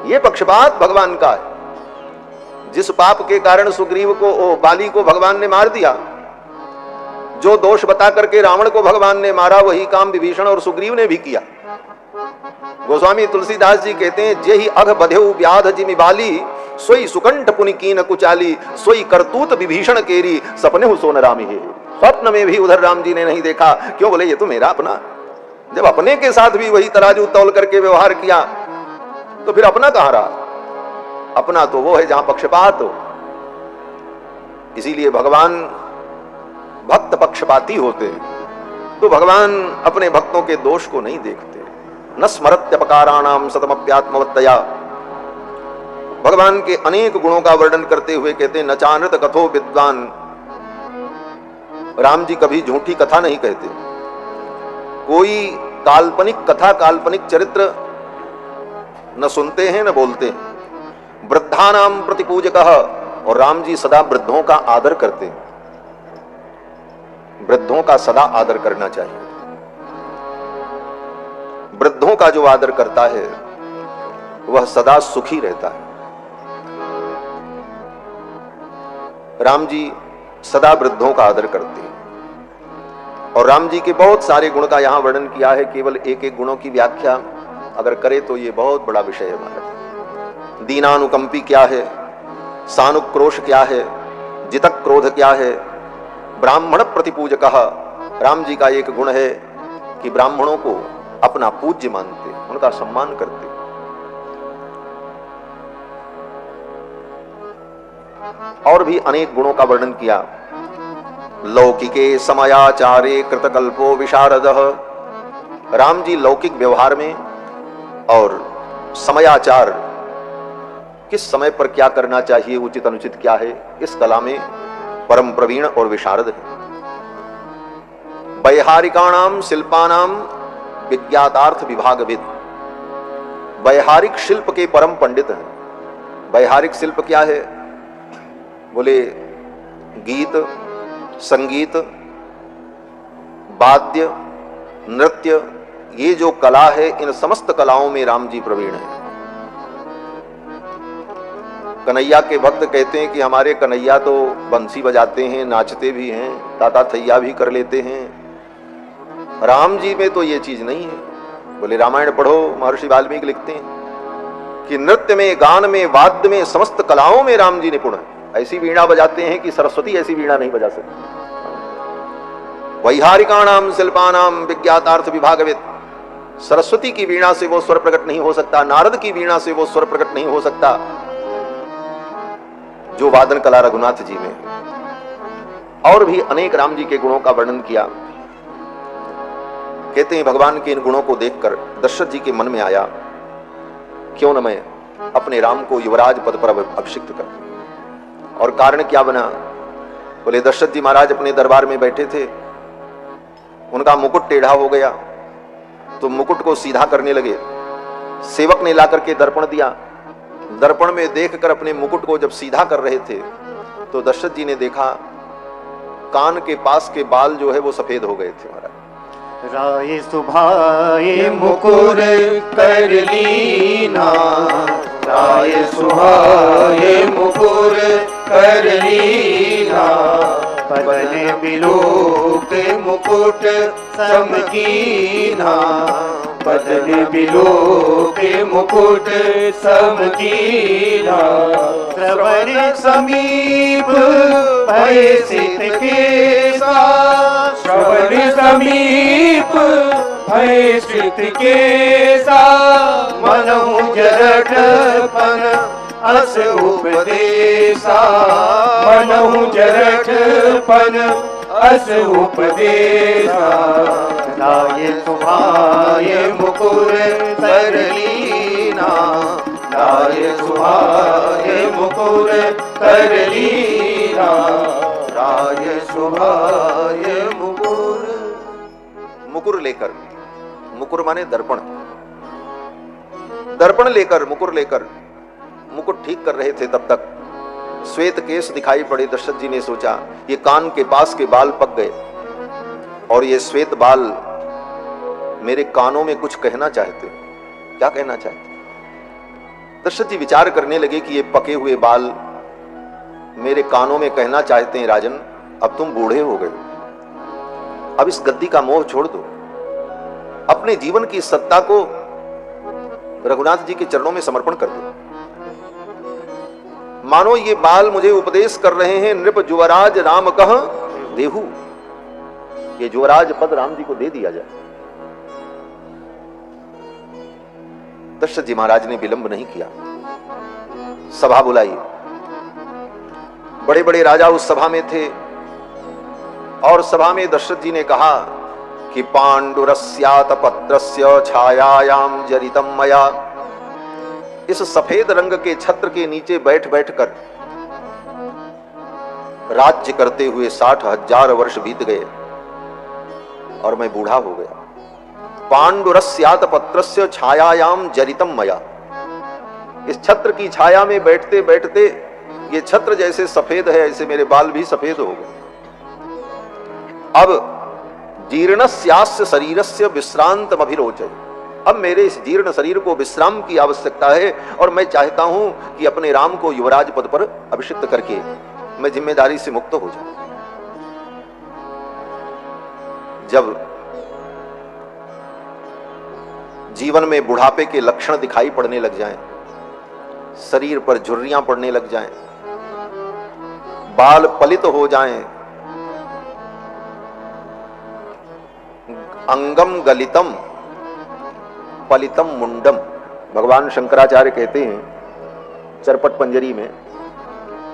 ये पक्षपात भगवान का है। जिस पाप के कारण सुग्रीव को, बाली को भगवान ने मार दिया, जो दोष बता करके रावण को भगवान ने मारा, वही काम विभीषण और सुग्रीव ने भी किया। गोस्वामी तुलसीदास जी कहते हैं जेहि अघ बधेउ व्याध जिमि बाली, सोई सुकंठ पुनि कीन कुचाली, सोई करतूत विभीषण केरी, सपने हु सोन रामी है। स्वप्न में भी उधर राम जी ने नहीं देखा। क्यों? बोले ये तो मेरा अपना। जब अपने के साथ भी वही तराजू तौल करके व्यवहार किया तो फिर अपना कहां रहा? अपना तो वो है जहां पक्षपात हो। इसीलिए भगवान भक्त पक्षपाती होते हैं, तो भगवान अपने भक्तों के दोष को नहीं देखते। न स्मरत्यपकाराणाम सतमप्यात्मवत्तया। भगवान के अनेक गुणों का वर्णन करते हुए कहते हैं, न चानृत कथो विद्वान। राम जी कभी झूठी कथा नहीं कहते। कोई काल्पनिक कथा, काल्पनिक चरित्र न सुनते हैं न बोलते हैं। वृद्धानाम प्रतिपूजकः, और राम जी सदा वृद्धों का आदर करते हैं। वृद्धों का सदा आदर करना चाहिए। वृद्धों का जो आदर करता है वह सदा सुखी रहता है। राम जी सदा वृद्धों का आदर करते हैं। और राम जी के बहुत सारे गुण का यहां वर्णन किया है। केवल एक एक गुणों की व्याख्या अगर करे तो ये बहुत बड़ा विषय है हमारा। दीनानुकंपी क्या है, सानुक्रोश क्या है, जितक क्रोध क्या है, ब्राह्मण प्रतिपूजकः। राम जी का एक गुण है कि ब्राह्मणों को अपना पूज्य मानते, उनका सम्मान करते। और भी अनेक गुणों का वर्णन किया। लौकिके समयाचारे कृतकल्पो विशारदः। राम जी लौकिक व्यवहार में और समयाचार, किस समय पर क्या करना चाहिए, उचित अनुचित क्या है, इस कला में परम प्रवीण और विशारद है। वैहारिकाणाम शिल्पानाम विज्ञातार्थ विभागविद। वैहारिक शिल्प के परम पंडित हैं। वैहारिक शिल्प क्या है? बोले गीत, संगीत, वाद्य, नृत्य, ये जो कला है, इन समस्त कलाओं में राम जी प्रवीण हैं। कन्हैया के भक्त कहते हैं कि हमारे कन्हैया तो बंसी बजाते हैं, नाचते भी हैं, ताता थैया भी कर लेते हैं। राम जी में तो ये चीज नहीं है। बोले रामायण पढ़ो, महर्षि वाल्मीकि लिखते हैं कि नृत्य में, गान में, वाद्य में, समस्त कलाओं में राम जी निपुण है। ऐसी वीणा बजाते हैं कि सरस्वती ऐसी वीणा नहीं बजा सकती। वैहारिकाणाम शिल्पानाम विज्ञातार्थ विभागविद। सरस्वती की वीणा से वो स्वर प्रकट नहीं हो सकता, नारद की वीणा से वो स्वर प्रकट नहीं हो सकता जो वादन कला रघुनाथ जी में है। और भी अनेक राम जी के गुणों का वर्णन किया। कहते हैं भगवान के इन गुणों को देखकर दशरथ जी के मन में आया, क्यों न मैं अपने राम को युवराज पद पर अभिषिक्त कर। और कारण क्या बना? बोले दशरथ जी महाराज अपने दरबार में बैठे थे, उनका मुकुट टेढ़ा हो गया तो मुकुट को सीधा करने लगे। सेवक ने लाकर के दर्पण दिया। दर्पण में देखकर अपने मुकुट को जब सीधा कर रहे थे तो दशरथ जी ने देखा कान के पास के बाल जो है वो सफेद हो गए थे महाराज। राय सुभाए मुकुर कर लीना, राय सुभाए मुकुर कर लीना, पवन बिलोक मुकुट समकीना, पवन बिलोक मुकुट समकीना, श्रवण समीप भय सित केसा, श्रवण समीप भय श्रुत केसा, मनहु जरठपन अस उपदेशा, मनहु जरठपन अस उपदेशा, लाय सुभाय मुकुर कर लीना, लाय सुभाय मुकुर कर लीना, लाय सुभाय मुकुर। मुकुर लेकर, मुकुर माने दर्पण, दर्पण लेकर, मुकुर लेकर मुकुट ठीक कर रहे थे तब तक श्वेत केश दिखाई पड़े। दशरथ जी ने सोचा ये कान के पास के बाल पक गए और ये श्वेत बाल मेरे कानों में कुछ कहना चाहते। क्या कहना चाहते? दशरथ जी विचार करने लगे कि ये पके हुए बाल मेरे कानों में कहना चाहते हैं, राजन अब तुम बूढ़े हो गए, अब इस गद्दी का मोह छोड़ दो, अपने जीवन की सत्ता को रघुनाथ जी के चरणों में समर्पण कर दो। मानो ये बाल मुझे उपदेश कर रहे हैं, नृप जुवराज राम कह देहु, ये जुवराज पद राम जी को दे दिया जाए। दशरथ जी महाराज ने विलंब नहीं किया, सभा बुलाई। बड़े बड़े राजा उस सभा में थे और सभा में दशरथ जी ने कहा कि पांडुरस्यात पत्रस्य छायायाम जरितम मया। इस सफेद रंग के छत्र के नीचे बैठ बैठकर राज्य करते हुए 60,000 वर्ष बीत गए और मैं बूढ़ा हो गया। पांडुरस्यात पत्रस्य छायायाम जरितम मया। इस छत्र की छाया में बैठते बैठते ये छत्र जैसे सफेद है ऐसे मेरे बाल भी सफेद हो गए। अब जीर्णस्यास्य शरीरस्य विश्रांतम अभिरोचय। अब मेरे इस जीर्ण शरीर को विश्राम की आवश्यकता है और मैं चाहता हूं कि अपने राम को युवराज पद पर अभिषिक्त करके मैं जिम्मेदारी से मुक्त हो जाऊं। जब जीवन में बुढ़ापे के लक्षण दिखाई पड़ने लग जाएं, शरीर पर झुर्रियां पड़ने लग जाएं, बाल पलित हो जाएं, अंगम गलितम पलितम मुंडम। भगवान शंकराचार्य कहते हैं चरपट पंजरी में,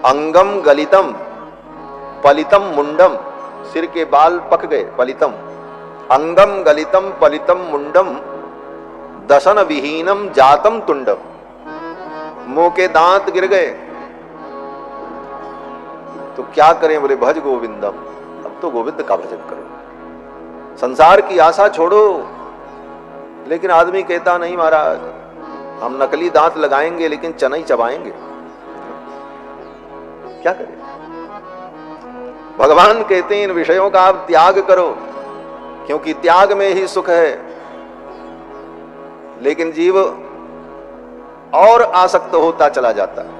अंगम गलितम पलितम मुंडम। सिर के बाल पक गए, पलितम। अंगम गलितम पलितम मुंडम दशन विहीनम जातम तुंडम। मुंह के दांत गिर गए तो क्या करें? बोले भज गोविंदम। अब तो गोविंद का भजन करो, संसार की आशा छोड़ो। लेकिन आदमी कहता नहीं महाराज, हम नकली दांत लगाएंगे लेकिन चनई चबाएंगे। क्या करें? भगवान कहते हैं इन विषयों का आप त्याग करो, क्योंकि त्याग में ही सुख है। लेकिन जीव और आसक्त होता चला जाता है।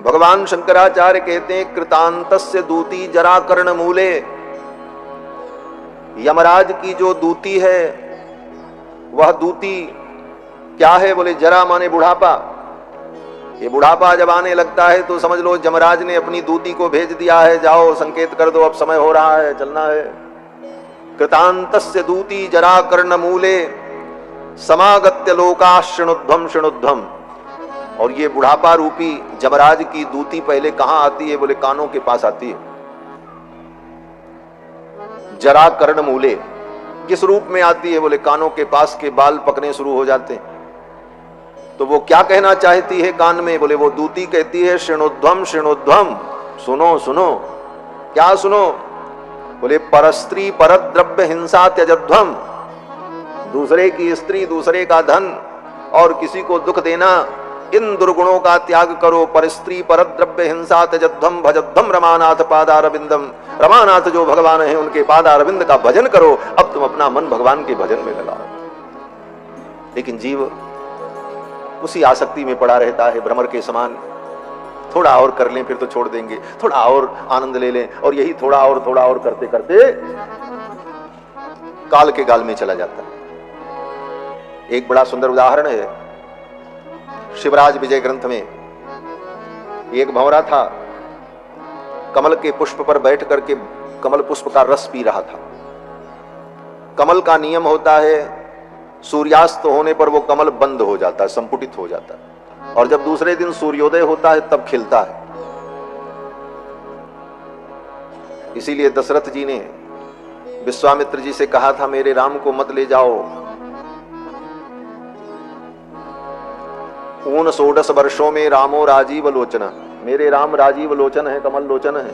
भगवान शंकराचार्य कहते हैं कृतांतस्य दूती जरा कर्ण मूले। यमराज की जो दूती है वह दूती क्या है? बोले जरा माने बुढ़ापा। ये बुढ़ापा जब आने लगता है तो समझ लो यमराज ने अपनी दूती को भेज दिया है, जाओ संकेत कर दो अब समय हो रहा है, चलना है। कृतांतस्य दूती जरा कर्ण मूले समागत्य लोका शृणुध्वम शृणुध्वम। और ये बुढ़ापा रूपी यमराज की दूती पहले कहां आती है? बोले कानों के पास आती है। जरा कर्ण मूले किस रूप में आती है? बोले कानों के पास के बाल पकने शुरू हो जाते हैं। तो वो क्या कहना चाहती है कान में? बोले वो दूती कहती है शृणुध्वम शृणुध्वम, सुनो सुनो। क्या सुनो? बोले परस्त्री परद्रव्य हिंसा त्यजध्वम। दूसरे की स्त्री, दूसरे का धन और किसी को दुख देना, इन दुर्गुणों का त्याग करो। परस्त्री परद्रव्य हिंसा त्यजध्वम भजध्वम रमानाथ पादारविंदम। रमानाथ जो भगवान है उनके पादारविंद का भजन करो। अब तुम अपना मन भगवान के भजन में लगाओ। लेकिन जीव उसी आसक्ति में पड़ा रहता है भ्रमर के समान। थोड़ा और कर लें फिर तो छोड़ देंगे, थोड़ा और आनंद ले लें, और यही थोड़ा और करते करते काल के गाल में चला जाता है। एक बड़ा सुंदर उदाहरण है शिवराज विजय ग्रंथ में। एक भंवरा था, कमल के पुष्प पर बैठ करके कमल पुष्प का रस पी रहा था। कमल का नियम होता है सूर्यास्त होने पर वो कमल बंद हो जाता है, संपुटित हो जाता है, और जब दूसरे दिन सूर्योदय होता है तब खिलता है। इसीलिए दशरथ जी ने विश्वामित्र जी से कहा था मेरे राम को मत ले जाओ, 69 वर्षों में रामो राजीव लोचना। मेरे राम राजीव लोचन है, कमल लोचन है।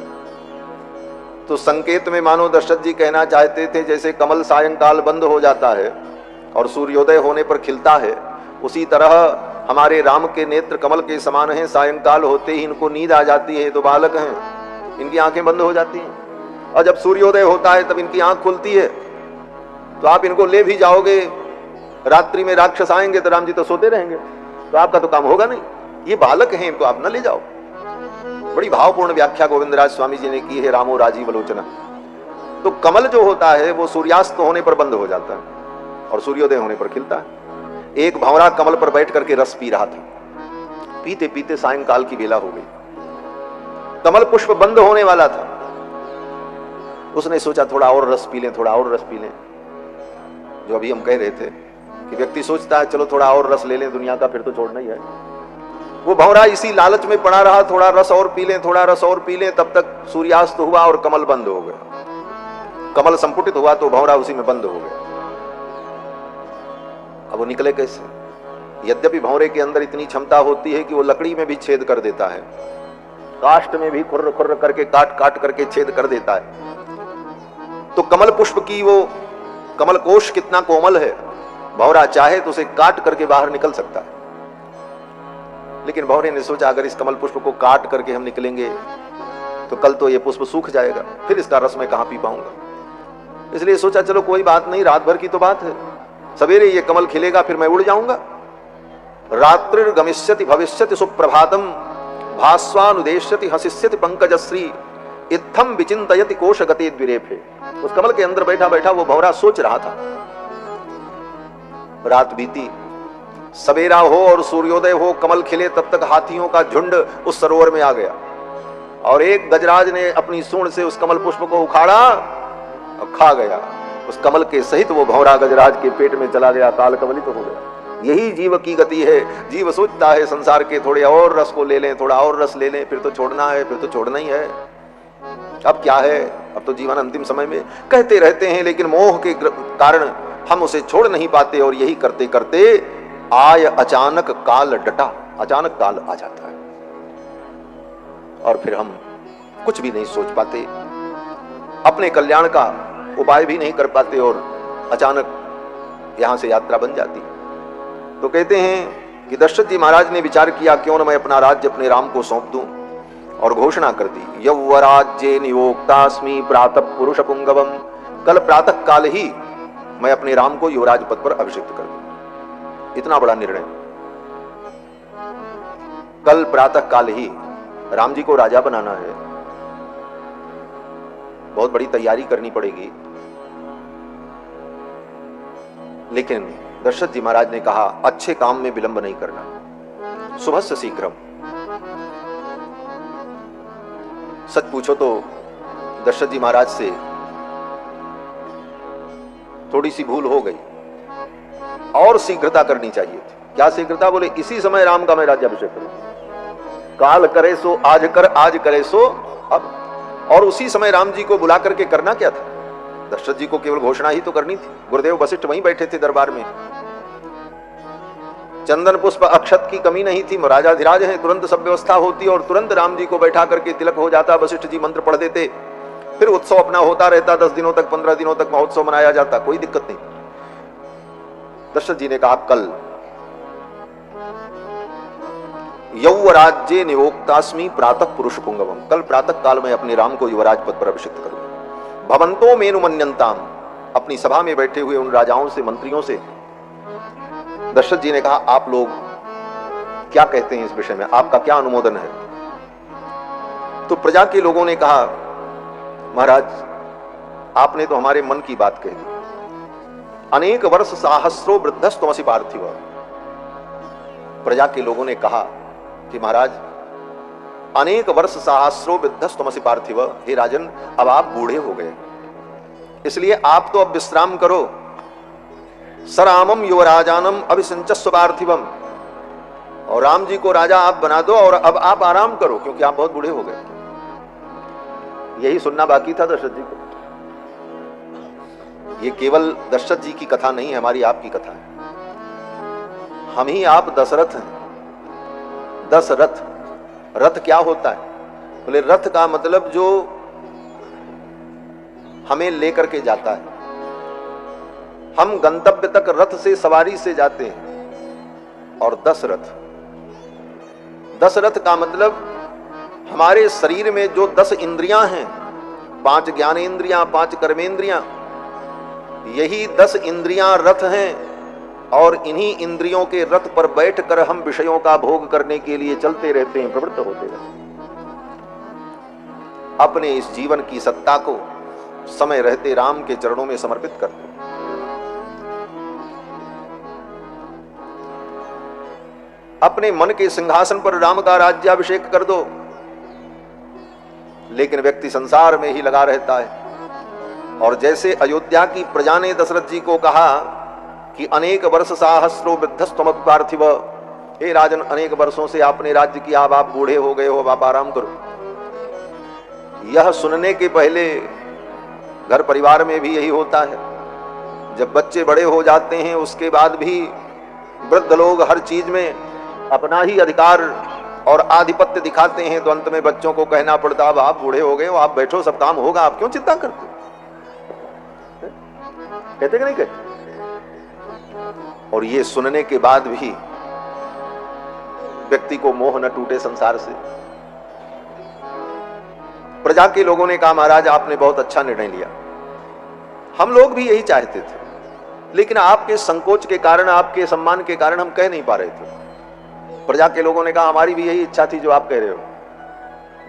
तो संकेत में मानो दशरथ जी कहना चाहते थे जैसे कमल सायंकाल बंद हो जाता है और सूर्योदय होने पर खिलता है, उसी तरह हमारे राम के नेत्र कमल के समान हैं। सायंकाल होते ही इनको नींद आ जाती है, तो बालक हैं, इनकी आंखें बंद हो जाती हैं, और जब सूर्योदय होता है तब इनकी आंख खुलती है। तो आप इनको ले भी जाओगे, रात्रि में राक्षस आएंगे तो राम जी तो सोते रहेंगे, तो आपका तो काम होगा नहीं। ये बालक हैं, इनको आप न ले जाओ। बड़ी भावपूर्ण व्याख्या गोविंदराज स्वामी जी ने की है रामो राजीव लोचना। तो कमल जो होता है वो सूर्यास्त होने पर बंद हो जाता है और सूर्योदय होने पर खिलता है। एक भंवरा कमल पर बैठ करके रस पी रहा था। पीते पीते सायंकाल की बेला हो गई, कमल पुष्प बंद होने वाला था। उसने सोचा थोड़ा और रस पी लें, थोड़ा और रस पी लें। जो अभी हम कह रहे थे कि व्यक्ति सोचता है चलो थोड़ा और रस ले लें दुनिया का, फिर तो छोड़ना ही है। वो भंवरा इसी लालच में पड़ा रहा, थोड़ा रस और पी लें, थोड़ा रस और पी लें। तब तक सूर्यास्त हुआ और कमल बंद हो गया। कमल संपुटित हुआ तो भंवरा उसी में बंद हो गया। अब वो निकले कैसे? यद्यपि भंवरे के अंदर इतनी क्षमता होती है कि वो लकड़ी में भी छेद कर देता है, काष्ठ में भी खुर्र खुर्र करके काट काट करके छेद कर देता है। तो कमल पुष्प की वो कमल कोश कितना कोमल है, भंवरा चाहे तो उसे काट करके बाहर निकल सकता है। लेकिन भंवरे ने सोचा अगर इस कमल पुष्प को काट करके हम निकलेंगे तो कल तो ये पुष्प सूख जाएगा, फिर इसका रस मैं कहां पी पाऊंगा। इसलिए सोचा चलो कोई बात नहीं, रात भर की तो बात है, सवेरे ये कमल खिलेगा फिर मैं उड़ जाऊंगा। रात्रिर गमिष्यति भविष्यति सुप्रभातम भास्वानुदेश्यति हसिष्यति पंकजश्री इत्थम विचिंतयति कोश गति द्विरेफे। उस कमल के अंदर बैठा बैठा वो भंवरा सोच रहा था। रात बीती, सवेरा हो और सूर्योदय हो, कमल खिले, तब तक हाथियों का झुंड उस सरोवर में आ गया और एक गजराज ने अपनी सूंड से उस कमल पुष्प को उखाड़ा और खा गया। उस कमल के सहित वो भंवरा गजराज के पेट में चला गया, काल कमलित हो गया। यही जीव की गति है। जीव सोचता है संसार के थोड़े और रस को ले लें, थोड़ा और रस ले लें, फिर तो छोड़ना है, फिर तो छोड़ना ही है। अब क्या है, अब तो जीवन अंतिम समय में कहते रहते हैं, लेकिन मोह के कारण हम उसे छोड़ नहीं पाते और यही करते करते आय अचानक काल डटा, अचानक काल आ जाता है और फिर हम कुछ भी नहीं सोच पाते, अपने कल्याण का उपाय भी नहीं कर पाते और अचानक यहां से यात्रा बन जाती। तो कहते हैं कि दशरथ जी महाराज ने विचार किया क्यों न मैं अपना राज्य अपने राम को सौंप दूं और घोषणा कर दी, यौवराज्ये नियोक्तास्मि प्रातः पुरुष पुंगवम। कल प्रातः काल ही मैं अपने राम को युवराज पद पर अभिषिक्त कर दूं। इतना बड़ा निर्णय। कल प्रातः काल ही राम जी को राजा बनाना है, बहुत बड़ी तैयारी करनी पड़ेगी। लेकिन दशरथ जी महाराज ने कहा अच्छे काम में विलंब नहीं करना, सुबह से शीघ्रम। सच पूछो तो दशरथ जी महाराज से थोड़ी सी भूल हो गई और शीघ्रता करनी चाहिए थी। क्या शीघ्रता? बोले इसी समय राम का मैं राज्याभिषेक करूं। काल करे सो आज कर, आज करे सो अब। और उसी समय राम जी को बुला करके करना क्या था? दशरथ जी को केवल घोषणा ही तो करनी थी। गुरुदेव वशिष्ठ वहीं बैठे थे दरबार में, चंदन पुष्प अक्षत की कमी नहीं थी, राजाधिराज है, तुरंत सब व्यवस्था होती और तुरंत राम जी को बैठा करके तिलक हो जाता, वशिष्ठ जी मंत्र पढ़ देते, फिर उत्सव अपना होता रहता। 10 दिनों तक 15 दिनों तक महोत्सव मनाया जाता, कोई दिक्कत नहीं। दशरथ जी ने कहा कल यौवराज्ये नियोक्तास्मि प्रातः पुरुष पुंगवम। कल प्रातः काल में अपने राम को युवराज पद पर अभिषिक्त करूंगा। भवंतो मेनु मन्यन्ताम। अपनी सभा में बैठे हुए उन राजाओं से, मंत्रियों से दशरथ जी ने कहा आप लोग क्या कहते हैं इस विषय में, आपका क्या अनुमोदन है? तो प्रजा के लोगों ने कहा महाराज आपने तो हमारे मन की बात कह दी। अनेक वर्ष सहस्रो वृद्धस्तमसि पार्थिव। प्रजा के लोगों ने कहा कि महाराज अनेक वर्ष सहस्रो वृद्धस्तमसि पार्थिव, हे राजन अब आप बूढ़े हो गए, इसलिए आप तो अब विश्राम करो। सरामम युवराजानम अभिसंचस्व पार्थिवम। और राम जी को राजा आप बना दो और अब आप आराम करो क्योंकि आप बहुत बूढ़े हो गए। यही सुनना बाकी था दशरथ जी को। ये केवल दशरथ जी की कथा नहीं है, हमारी आपकी कथा है। हम ही आप दशरथ हैं। दशरथ, रथ क्या होता है? बोले रथ का मतलब जो हमें लेकर के जाता है। हम गंतव्य तक रथ से, सवारी से जाते हैं। और दशरथ, दशरथ का मतलब हमारे शरीर में जो 10 इंद्रियां हैं, 5 ज्ञानेंद्रियां, 5 कर्मेंद्रियां, यही 10 इंद्रियां रथ हैं और इन्हीं इंद्रियों के रथ पर बैठकर हम विषयों का भोग करने के लिए चलते रहते हैं, प्रवृत्त होते रहते हैं। अपने इस जीवन की सत्ता को समय रहते राम के चरणों में समर्पित कर दो। अपने मन के सिंहासन पर राम का राज्याभिषेक कर दो। लेकिन व्यक्ति संसार में ही लगा रहता है। और जैसे अयोध्या की प्रजा ने दशरथ जी को कहा कि अनेक वर्ष सहस्रो वृद्धस्तम पार्थिव, हे राजन अनेक वर्षों से आपने राज्य किया, अब आप बूढ़े हो गए हो, अब आप आराम करो। यह सुनने के पहले घर परिवार में भी यही होता है। जब बच्चे बड़े हो जाते हैं उसके बाद भी वृद्ध लोग हर चीज में अपना ही अधिकार और आधिपत्य दिखाते हैं, तो अंत में बच्चों को कहना पड़ता, अब आप बूढ़े हो गए हो, आप बैठो, सब काम होगा, आप क्यों चिंता करते? कहते कि नहीं कहते? और ये सुनने के बाद भी व्यक्ति को मोह न टूटे संसार से। प्रजा के लोगों ने कहा, महाराज आपने बहुत अच्छा निर्णय लिया, हम लोग भी यही चाहते थे, लेकिन आपके संकोच के कारण, आपके सम्मान के कारण हम कह नहीं पा रहे थे। प्रजा के लोगों ने कहा, हमारी भी यही इच्छा थी जो आप कह रहे हो।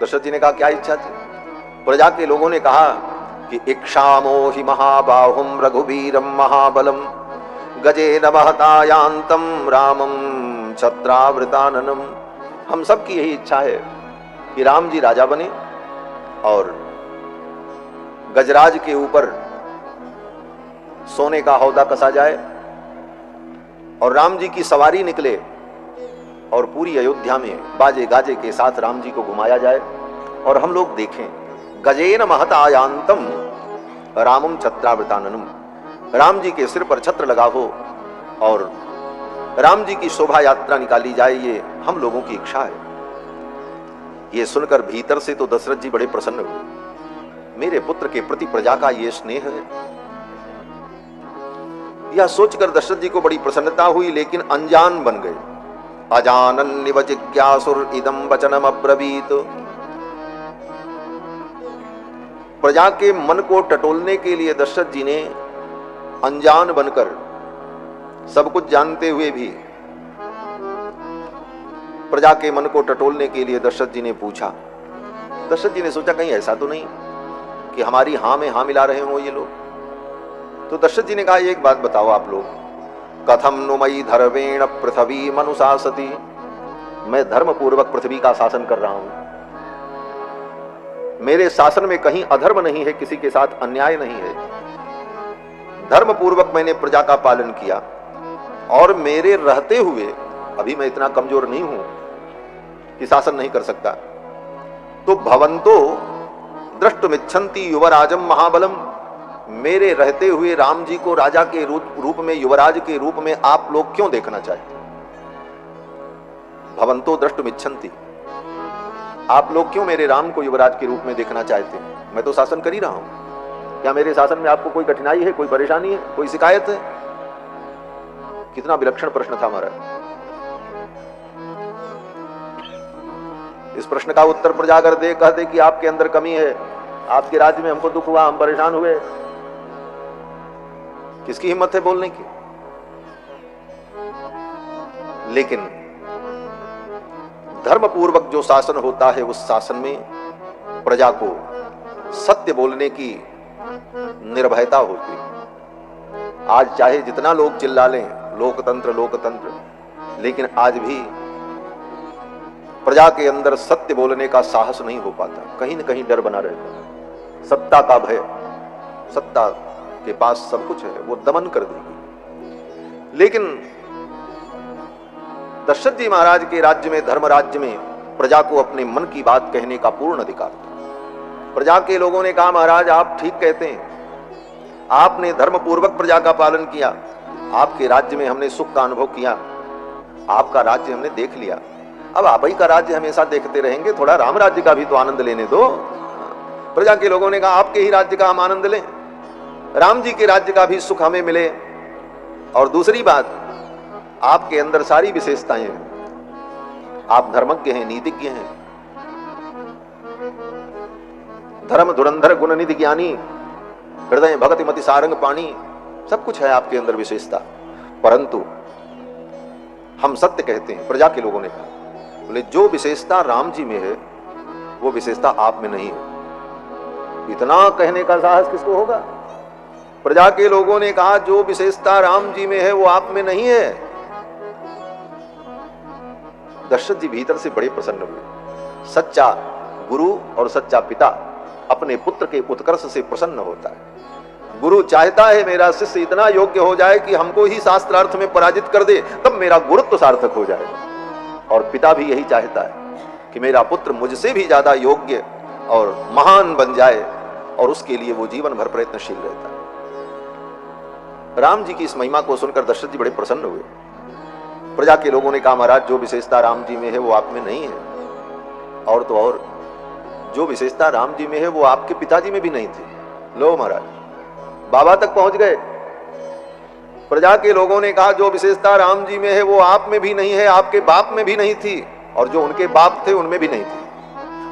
दशरथ जी ने कहा, क्या इच्छा थी? प्रजा के लोगों ने कहा कि इक्षामो हि महाबाहुम रघुवीरम महाबलम गजेन महतायांतम रामम छत्रावृताननम। हम सबकी यही इच्छा है कि राम जी राजा बने और गजराज के ऊपर सोने का हौदा कसा जाए और राम जी की सवारी निकले और पूरी अयोध्या में बाजे गाजे के साथ राम जी को घुमाया जाए और हम लोग देखें गजेन महतायांतम रामम छत्रावृताननम। राम जी के सिर पर छत्र लगा हो और राम जी की शोभा यात्रा निकाली जाए, ये हम लोगों की इच्छा है। ये सुनकर भीतर से तो दशरथ जी बड़े प्रसन्न हुए। मेरे पुत्र के प्रति प्रजा का ये स्नेह है, यह सोचकर दशरथ जी को बड़ी प्रसन्नता हुई, लेकिन अनजान बन गए। अजानन्निव जिज्ञासुर इदं वचनम अब्रवीत। प्रजा के मन को टटोलने के लिए दशरथ जी ने अनजान बनकर, सब कुछ जानते हुए भी प्रजा के मन को टटोलने के लिए दशरथ जी ने पूछा। दशरथ जी ने सोचा कहीं ऐसा तो नहीं कि हमारी हां में हां मिला रहे हो ये लोग। तो दशरथ जी ने कहा, एक बात बताओ आप लोग, कथम नु मयि धर्मेण पृथ्वी मनुशासति। मैं धर्म पूर्वक पृथ्वी का शासन कर रहा हूं, मेरे शासन में कहीं अधर्म नहीं है, किसी के साथ अन्याय नहीं है। धर्म पूर्वक मैंने प्रजा का पालन किया और मेरे रहते हुए अभी मैं इतना कमजोर नहीं हूं कि शासन नहीं कर सकता। तो भवंतो द्रष्टुमिच्छन्ति युवराजम महाबलम। मेरे रहते हुए राम जी को राजा के रूप में, युवराज के रूप में आप लोग क्यों देखना चाहते? भवंतो द्रष्टुमिच्छन्ति, आप लोग क्यों मेरे राम को युवराज के रूप में देखना चाहते हैं? मैं तो शासन कर ही रहा हूं। क्या मेरे शासन में आपको कोई कठिनाई है, कोई परेशानी है, कोई शिकायत है? कितना विलक्षण प्रश्न था हमारा। इस प्रश्न का उत्तर प्रजा अगर दे, कहते कि आपके अंदर कमी है, आपके राज्य में हमको दुख हुआ, हम परेशान हुए, किसकी हिम्मत है बोलने की? लेकिन धर्म पूर्वक जो शासन होता है, उस शासन में प्रजा को सत्य बोलने की निर्भयता होती है। आज चाहे जितना लोग चिल्ला लें लोकतंत्र लोकतंत्र, लेकिन आज भी प्रजा के अंदर सत्य बोलने का साहस नहीं हो पाता, कहीं न कहीं डर बना रहता। सत्ता का भय, सत्ता के पास सब कुछ है, वो दमन कर देगी। लेकिन दशरथ जी महाराज के राज्य में, धर्म राज्य में, प्रजा को अपने मन की बात कहने का पूर्ण अधिकार था। प्रजा के लोगों ने कहा, महाराज आप ठीक कहते हैं, आपने धर्म पूर्वक प्रजा का पालन किया, आपके राज्य में हमने सुख का अनुभव किया, आपका राज्य हमने देख लिया, अब आप ही का राज्य हमेशा देखते रहेंगे, थोड़ा राम राज्य का भी तो आनंद लेने दो। प्रजा के लोगों ने कहा, आपके ही राज्य का हम आनंद लें, राम जी के राज्य का भी सुख हमें मिले। और दूसरी बात, आपके अंदर सारी विशेषताएं हैं, आप धर्मज्ञ हैं, नीतिज्ञ हैं, धर्म धुरंधर गुण निधि ज्ञानी, हृदय भगति मति सारंग पाणी, सब कुछ है आपके अंदर विशेषता। परंतु हम सत्य कहते हैं, प्रजा के लोगों ने कहा, बोले जो विशेषता राम जी में है वो विशेषता आप में नहीं है। इतना कहने का साहस किसको होगा? प्रजा के लोगों ने कहा, जो विशेषता राम जी में है वो आप में नहीं है। दशरथ जी भीतर से बड़े प्रसन्न हुए। सच्चा गुरु और सच्चा पिता अपने पुत्र के उत्कर्ष से प्रसन्न होता है। गुरु चाहता है मेरा शिष्य इतना योग्य हो जाए कि हमको ही शास्त्रार्थ में पराजित कर दे, तब मेरा गुरुत्व सार्थक हो जाए। और पिता भी यही चाहता है कि मेरा पुत्र मुझसे भी ज्यादा योग्य और महान बन जाए, और उसके लिए वो जीवन भर प्रयत्नशील रहता है। राम जी की इस महिमा को सुनकर दशरथ जी बड़े प्रसन्न हुए। प्रजा के लोगों ने कहा, महाराज जो विशेषता राम जी में है वो आप में नहीं है, और तो और जो विशेषता राम जी में है वो आपके पिताजी में भी नहीं थी। लो महाराज, बाबा तक पहुंच गए। प्रजा के लोगों ने कहा, जो विशेषता राम जी में है वो आप में भी नहीं है, आपके बाप में भी नहीं थी, और जो उनके बाप थे उनमें भी नहीं थी।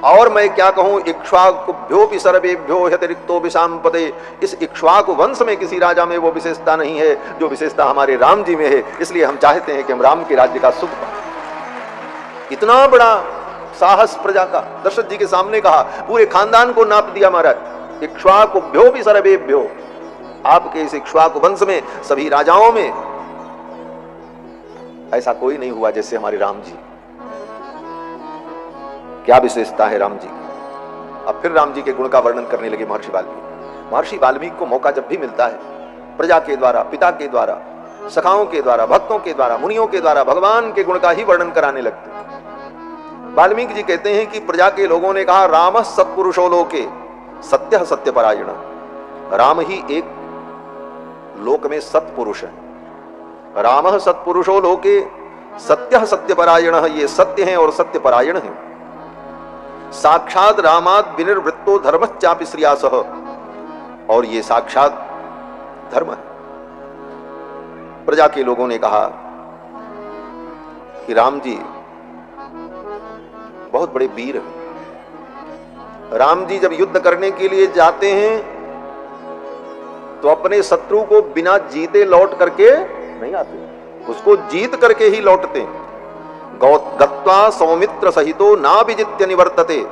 और मैं क्या कहूं, इक्ष्वाकुभ्योऽपि सर्वेभ्यो ह्यतिरिक्तो विशांपते, इस इक्ष्वाकु वंश में किसी राजा में वो विशेषता नहीं है जो विशेषता हमारे राम जी में है। इसलिए हम चाहते हैं कि हम राम के राज्य का सुख पाएं। इतना बड़ा साहस प्रजा का दशरथ जी के सामने कहा, पूरे खानदान को नाप दिया महाराज। इक्ष्वाकुभ्योऽपि सर्वेभ्यो, आपके इस इक्ष्वाकु वंश में सभी राजाओं में ऐसा कोई नहीं हुआ जैसे हमारे राम जी। क्या विशेषता है राम जी की। अब फिर राम जी के गुण का वर्णन करने लगे महर्षि वाल्मीकि। महर्षि वाल्मीकि को मौका जब भी मिलता है, प्रजा के द्वारा, पिता के द्वारा, सखाओं के द्वारा, भक्तों के द्वारा, मुनियों के द्वारा भगवान के गुण का ही वर्णन कराने लगते हैं। वाल्मीकि जी कहते हैं कि प्रजा के लोगों ने कहा, राम सत्पुरुषो लोके सत्य सत्यपरायण, राम ही एक लोक में सत्पुरुष है। राम सत्पुरुषो लोके सत्य सत्यपरायण, ये सत्य है और सत्यपरायण है। साक्षात रामाद विनिर्वृत्तो धर्मश्चापि श्रियासः, और ये साक्षात धर्म है। प्रजा के लोगों ने कहा कि राम जी बहुत बड़े वीर हैं। राम जी जब युद्ध करने के लिए जाते हैं तो अपने शत्रु को बिना जीते लौट करके नहीं आते, उसको जीत करके ही लौटते हैं। गत्वा सौमित्र सहितो ना विजित्य निवर्तते,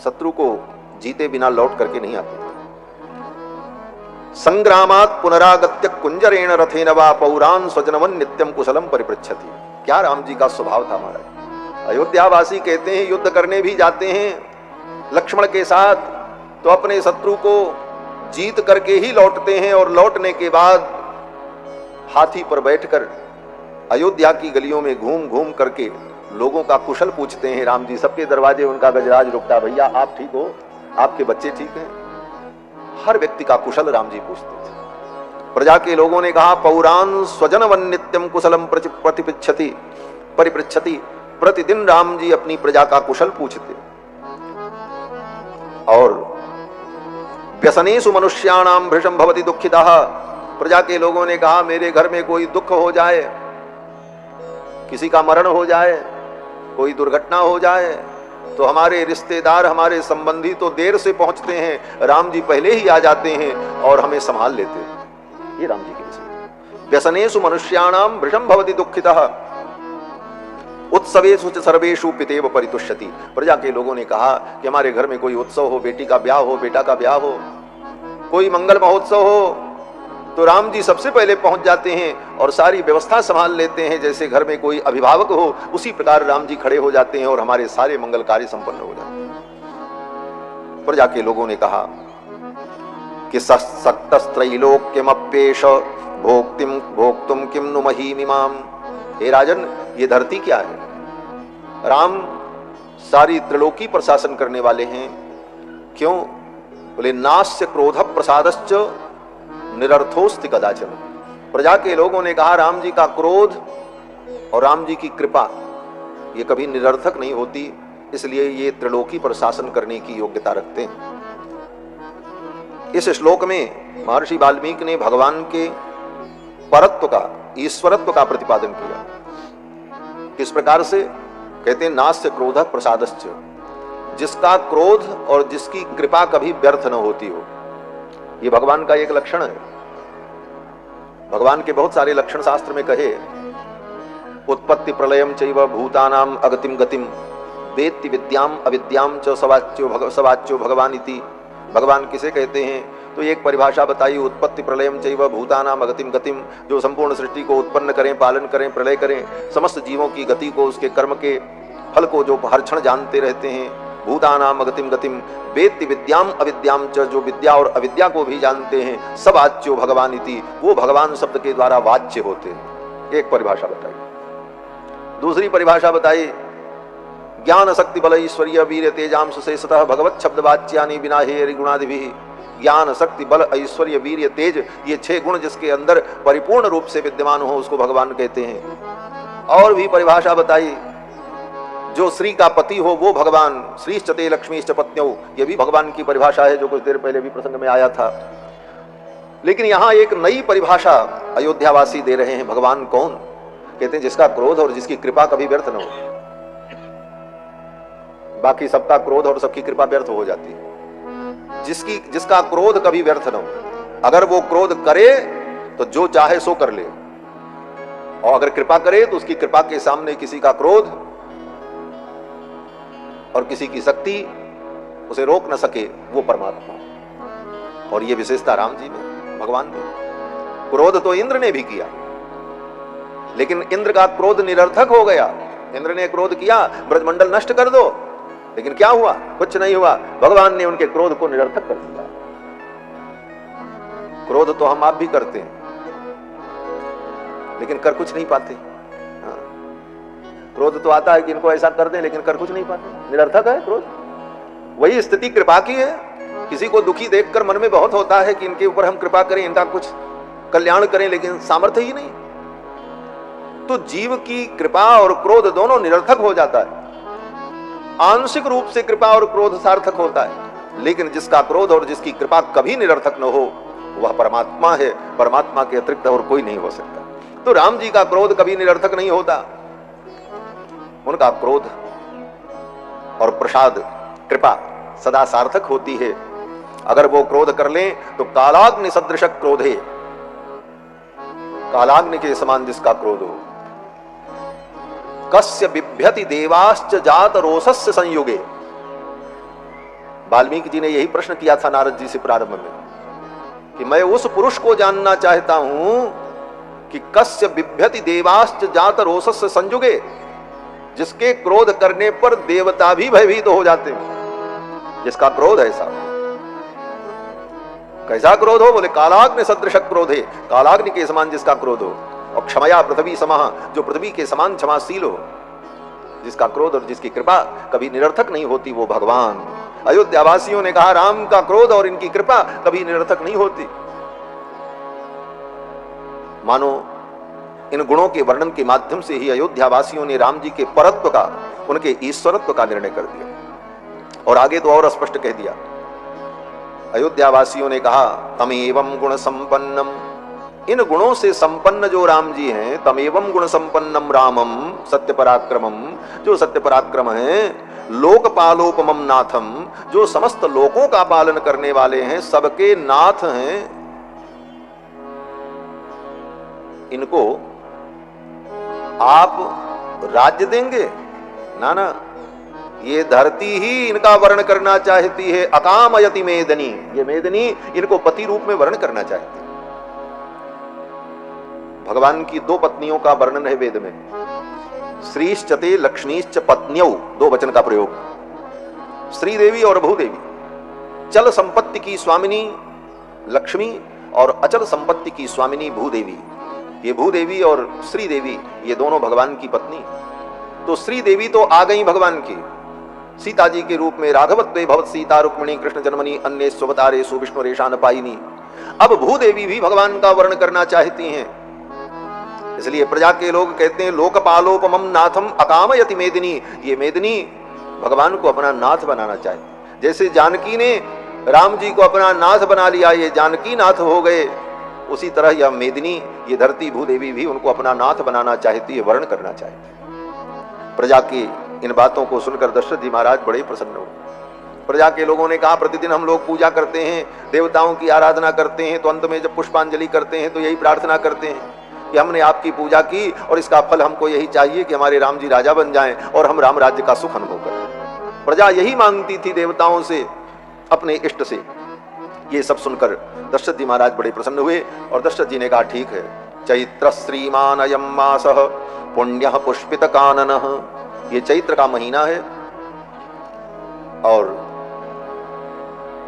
शत्रु को जीते बिना लौट करके नहीं आते। संग्रामात पुनरागत्य कुंजरेण रथेन वा पौरान स्वजनवन नित्यम कुशलम परिपृच्छति। क्या राम जी का स्वभाव था महाराज। अयोध्यावासी कहते हैं युद्ध करने भी जाते हैं लक्ष्मण के साथ तो अपने शत्रु को जीत करके ही लौटते हैं, और लौटने के बाद हाथी पर बैठकर अयोध्या की गलियों में घूम घूम करके लोगों का कुशल पूछते हैं। राम जी सबके दरवाजे उनका गजराज रुकता, भैया आप ठीक हो, आपके बच्चे ठीक हैं। हर व्यक्ति का कुशल राम जी पूछते थे। प्रजा के लोगों ने कहा, पौरान स्वजनवन नित्यम कुशलम प्रतिपृच्छति परिपृच्छति, प्रतिदिन राम जी अपनी प्रजा का कुशल पूछते। और व्यसनेषु मनुष्याणाम भृशम भवति दुःखितः, प्रजा के लोगों ने कहा, मेरे घर में कोई दुख हो जाए, किसी का मरण हो जाए, कोई दुर्घटना हो जाए, तो हमारे रिश्तेदार, हमारे संबंधी तो देर से पहुंचते हैं, राम जी पहले ही आ जाते हैं और हमें संभाल लेते हैं। ये राम जी की विशेषता। व्यसनेषु मनुष्याणाम भृशम भवति दुःखितः उत्सवेषु च सर्वेषु पितेव परितुष्यति। प्रजा के लोगों ने कहा कि हमारे घर में कोई उत्सव हो, बेटी का ब्याह हो, बेटा का ब्याह हो, कोई मंगल महोत्सव हो, तो राम जी सबसे पहले पहुंच जाते हैं और सारी व्यवस्था संभाल लेते हैं। जैसे घर में कोई अभिभावक हो उसी प्रकार राम जी खड़े हो जाते हैं और हमारे सारे मंगल कार्य संपन्न हो जाते हैं। प्रजा के लोगों ने कहा कि सक्तस्त्रैलोक्यमप्येष भोक्तिम भोक्तुम किम नु महीमिमाम। हे राजन, ये धरती क्या है। राम सारी त्रिलोकी पर शासन करने वाले हैं। क्यों? बोले नास्य क्रोध प्रसादश्च निरर्थोस्ति कदाचन। प्रजा के लोगों ने कहा, राम जी का क्रोध और राम जी की कृपा ये कभी निरर्थक नहीं होती, इसलिए ये त्रिलोकी पर शासन करने की योग्यता रखते हैं। इस श्लोक में महर्षि वाल्मीकि ने भगवान के परत्व का, ईश्वरत्व का प्रतिपादन किया। किस प्रकार से? कहते हैं नास्य क्रोध प्रसादश्च, जिसका क्रोध और जिसकी कृपा कभी व्यर्थ न होती हो, ये भगवान का एक लक्षण है। भगवान के बहुत सारे लक्षण शास्त्र में कहे, उत्पत्ति प्रलयम चैव भूतानाम अगतिम गतिम वेत्ति विद्याम अविद्याम च सवाच्यो भगवान इति। भगवान किसे कहते हैं? तो एक परिभाषा बताई, उत्पत्ति प्रलयम चैव भूतानाम अगतिम गतिम, जो संपूर्ण सृष्टि को उत्पन्न करें, पालन करें, प्रलय करें, समस्त जीवों की गति को, उसके कर्म के फल को जो हर क्षण जानते रहते हैं। भूतानाम अगतिम गतिम वेत्ति विद्याम अविद्याम च, जो विद्या और अविद्या को भी जानते हैं। सब वाच्यो भगवान इति, वो भगवान शब्द के द्वारा वाच्य होते हैं। एक परिभाषा बताई। दूसरी परिभाषा बताई, ज्ञान शक्ति बल ऐश्वर्य वीर तेजांश शेषतः भगवत शब्द वाच्यानि बिना हेरि गुणादि। ज्ञान शक्ति बल ऐश्वर्य वीर्य तेज, ये 6 गुण जिसके अंदर परिपूर्ण रूप से विद्यमान हो उसको भगवान कहते हैं। और भी परिभाषा बताई, जो श्री का पति हो वो भगवान, श्रीश्चते लक्ष्मीश्च पत्न्यौ, ये भी भगवान की परिभाषा है जो कुछ देर पहले भी प्रसंग में आया था। लेकिन यहां एक नई परिभाषा अयोध्यावासी दे रहे हैं। भगवान कौन? कहते हैं जिसका क्रोध और जिसकी कृपा कभी व्यर्थ न हो। बाकी सबका क्रोध और सबकी कृपा व्यर्थ हो जाती है। जिसका क्रोध कभी व्यर्थ न हो। अगर वो क्रोध करे तो जो चाहे सो कर ले, और अगर कृपा करे तो उसकी कृपा के सामने किसी का क्रोध और किसी की शक्ति उसे रोक न सके, वो परमात्मा। और ये विशेषता राम जी में, भगवान में। क्रोध तो इंद्र ने भी किया, लेकिन इंद्र का क्रोध निरर्थक हो गया। इंद्र ने क्रोध किया ब्रजमंडल नष्ट कर दो, लेकिन क्या हुआ? कुछ नहीं हुआ। भगवान ने उनके क्रोध को निरर्थक कर दिया। क्रोध तो हम आप भी करते हैं, लेकिन कर कुछ नहीं पाते। हाँ। क्रोध तो आता है कि इनको ऐसा कर दें, लेकिन कर कुछ नहीं पाते, निरर्थक है क्रोध। वही स्थिति कृपा की है। किसी को दुखी देखकर मन में बहुत होता है कि इनके ऊपर हम कृपा करें, इनका कुछ कल्याण करें, लेकिन सामर्थ्य ही नहीं। तो जीव की कृपा और क्रोध दोनों निरर्थक हो जाता है। आंशिक रूप से कृपा और क्रोध सार्थक होता है, लेकिन जिसका क्रोध और जिसकी कृपा कभी निरर्थक न हो वह परमात्मा है। परमात्मा के अतिरिक्त और कोई नहीं हो सकता। तो राम जी का क्रोध कभी निरर्थक नहीं होता। उनका क्रोध और प्रसाद कृपा सदा सार्थक होती है। अगर वो क्रोध कर लें तो कालाग्नि सदृश क्रोधे, कालाग्नि के समान जिसका क्रोध हो। कस्य बिभ्यति देवाश्च जात रोषस्य संयुगे। वाल्मीकि जी ने यही प्रश्न किया था नारद जी से प्रारंभ में कि मैं उस पुरुष को जानना चाहता हूं कि कस्य बिभ्यति देवाश्च जात रोषस्य संयुगे, जिसके क्रोध करने पर देवता भी भयभीत हो जाते हैं। जिसका क्रोध ऐसा, कैसा क्रोध हो? बोले कालाग्नि सदृश क्रोधे, कालाग्नि के समान जिसका क्रोध हो। और क्षमया पृथ्वी समाह, जो पृथ्वी के समान क्षमाशील हो। जिसका क्रोध और जिसकी कृपा कभी निरर्थक नहीं होती, वो भगवान। अयोध्यावासियों ने कहा राम का क्रोध और इनकी कृपा कभी निरर्थक नहीं होती। मानो इन गुणों के वर्णन के माध्यम से ही अयोध्यावासियों ने राम जी के परत्व का, उनके ईश्वरत्व का निर्णय कर दिया। और आगे तो और स्पष्ट कह दिया। अयोध्यावासियों ने कहा तमेवं गुण संपन्नम, इन गुणों से संपन्न जो राम जी हैं, तमेवं गुण संपन्नम रामम सत्य पराक्रमम, जो सत्य पराक्रम है, लोकपालोपमम नाथम, जो समस्त लोकों का पालन करने वाले हैं, सबके नाथ हैं। इनको आप राज्य देंगे? ना ना, ये धरती ही इनका वर्ण करना चाहती है। अकामयति मेदनी, ये मेदनी इनको पति रूप में वर्ण करना चाहती है। भगवान की 2 पत्नियों का वर्णन है वेद में। श्रीश्चते लक्ष्मीश्च पत्न्यौ, 2 वचन का प्रयोग। श्री देवी और भूदेवी। चल संपत्ति की स्वामिनी लक्ष्मी और अचल संपत्ति की स्वामिनी भूदेवी। ये भूदेवी और श्री देवी ये दोनों भगवान की पत्नी। तो श्री देवी तो आ गई भगवान की सीता जी के रूप में। राघवत्वे भवत सीता रुक्मिणी कृष्ण जन्मनी अन्य स्वतारेषु विष्णु रेशान पायिनी। अब भूदेवी भी भगवान का वर्ण करना चाहती हैं। इसलिए प्रजा के लोग कहते हैं लोकपालोपमम नाथम अकामयति मेदिनी। ये मेदिनी भगवान को अपना नाथ बनाना चाहती। जैसे जानकी ने राम जी को अपना नाथ बना लिया, ये जानकी नाथ हो गए, उसी तरह यह मेदिनी, ये धरती भूदेवी भी उनको अपना नाथ बनाना चाहती है, वर्ण करना चाहती है। प्रजा की इन बातों को सुनकर दशरथ जी महाराज बड़े प्रसन्न हो। प्रजा के लोगों ने कहा प्रतिदिन हम लोग पूजा करते हैं, देवताओं की आराधना करते हैं, तो अंत में जब पुष्पांजलि करते हैं तो यही प्रार्थना करते हैं कि हमने आपकी पूजा की और इसका फल हमको यही चाहिए कि हमारे राम जी राजा बन जाएं और हम राम राज्य का सुख अनुभव करें। प्रजा यही मांगती थी देवताओं से, अपने इष्ट से। ये सब सुनकर दशरथ जी महाराज बड़े प्रसन्न हुए और दशरथ जी ने कहा ठीक है, चैत्र श्रीमान अयम मासः पुण्यः पुष्पित काननः। ये चैत्र का महीना है और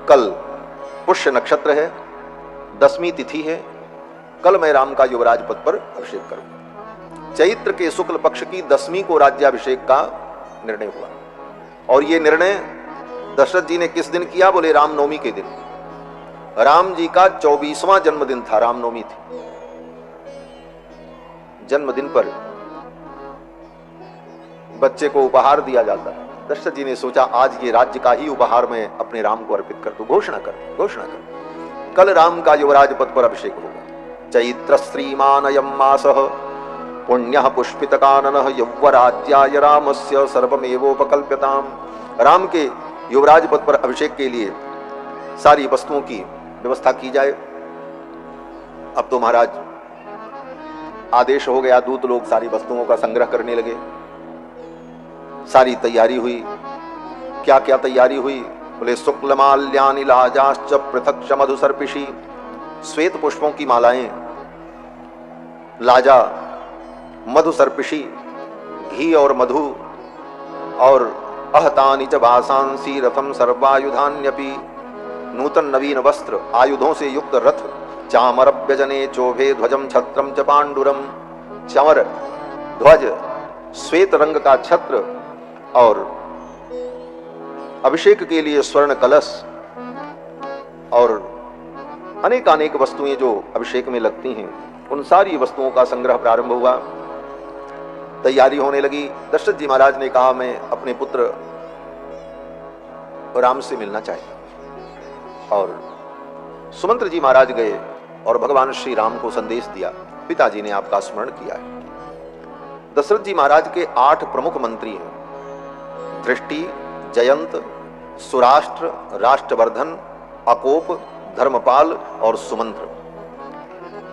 कल पुष्य नक्षत्र है, 10वीं तिथि है। कल मैं राम का युवराज पद पर अभिषेक करूंगा। चैत्र के शुक्ल पक्ष की 10वीं को राज्याभिषेक का निर्णय हुआ। और ये निर्णय दशरथ जी ने किस दिन किया? बोले रामनवमी के दिन। राम जी का 24वां जन्मदिन था, रामनवमी थी। जन्मदिन पर बच्चे को उपहार दिया जाता है। दशरथ जी ने सोचा आज ये राज्य का ही उपहार मैं अपने राम को अर्पित कर दूं। घोषणा कर कल राम का युवराज पद पर अभिषेक होगा। चैत्र श्रीमानयम मासः पुण्यः पुष्पित काननः यौवराज्याय रामस्य सर्वमेवोपकल्प्यताम्। राम के युवराज पद पर अभिषेक के लिए सारी वस्तुओं की व्यवस्था की जाए। अब तो महाराज आदेश हो गया, दूत लोग सारी वस्तुओं का संग्रह करने लगे। सारी तैयारी हुई। क्या क्या तैयारी हुई? बोले शुक्लमाल्यानि लाजाश्च पृथक्ष मधुसर्पिषी, श्वेत पुष्पों की मालाएं, लाजा, मधुसर्पिषी, घी और मधु, और अहतानि च भासांसी रथम सर्वायुधान्यपि, नूतन नवीन वस्त्र, आयुधों से युक्त रथ, चामर व्यजने चोभे ध्वजम छत्रम च पांडुरम, चामर ध्वज, श्वेत रंग का छत्र, और अभिषेक के लिए स्वर्ण कलश और अनेक वस्तुएं जो अभिषेक में लगती हैं, उन सारी वस्तुओं का संग्रह प्रारंभ हुआ। तैयारी होने लगी। दशरथ जी महाराज ने कहा मैं अपने पुत्र राम से मिलना चाहता। और सुमंत्र जी महाराज गए और भगवान श्री राम को संदेश दिया, पिताजी ने आपका स्मरण किया है। दशरथ जी महाराज के 8 प्रमुख मंत्री हैं, दृष्टि, जयंत, सुराष्ट्र, राष्ट्रवर्धन, अकोप, धर्मपाल और सुमंत्र।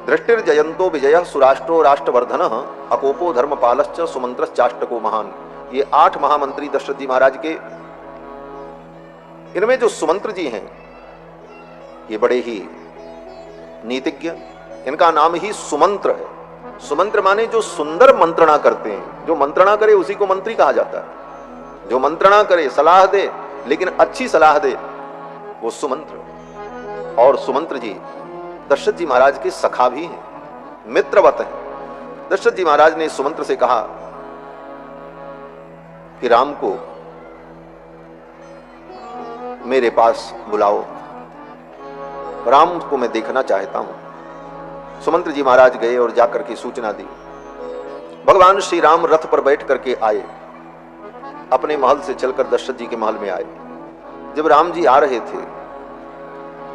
दृष्टिर जयंतो विजय सुराष्ट्रो राष्ट्रवर्धनः अकोपो धर्मपालश्च सुमंत्रश्चाष्टको महान। ये 8 महामंत्री दशरथ जी महाराज के। इनमें जो सुमंत्र जी हैं ये बड़े ही नीतिज्ञ, इनका नाम ही सुमंत्र है। सुमंत्र माने जो सुंदर मंत्रणा करते हैं। जो मंत्रणा करे उसी को मंत्री कहा जाता है। जो मंत्रणा करे, सलाह दे, लेकिन अच्छी सलाह दे, वो सुमंत्र। और सुमंत्र जी दशरथ जी महाराज के सखा भी हैं, मित्रवत हैं। दशरथ जी महाराज ने सुमंत्र से कहा कि राम को मेरे पास बुलाओ, राम को मैं देखना चाहता हूं। सुमंत्र जी महाराज गए और जाकर के सूचना दी। भगवान श्री राम रथ पर बैठ करके आए, अपने महल से चलकर दशरथ जी के महल में आए। जब राम जी आ रहे थे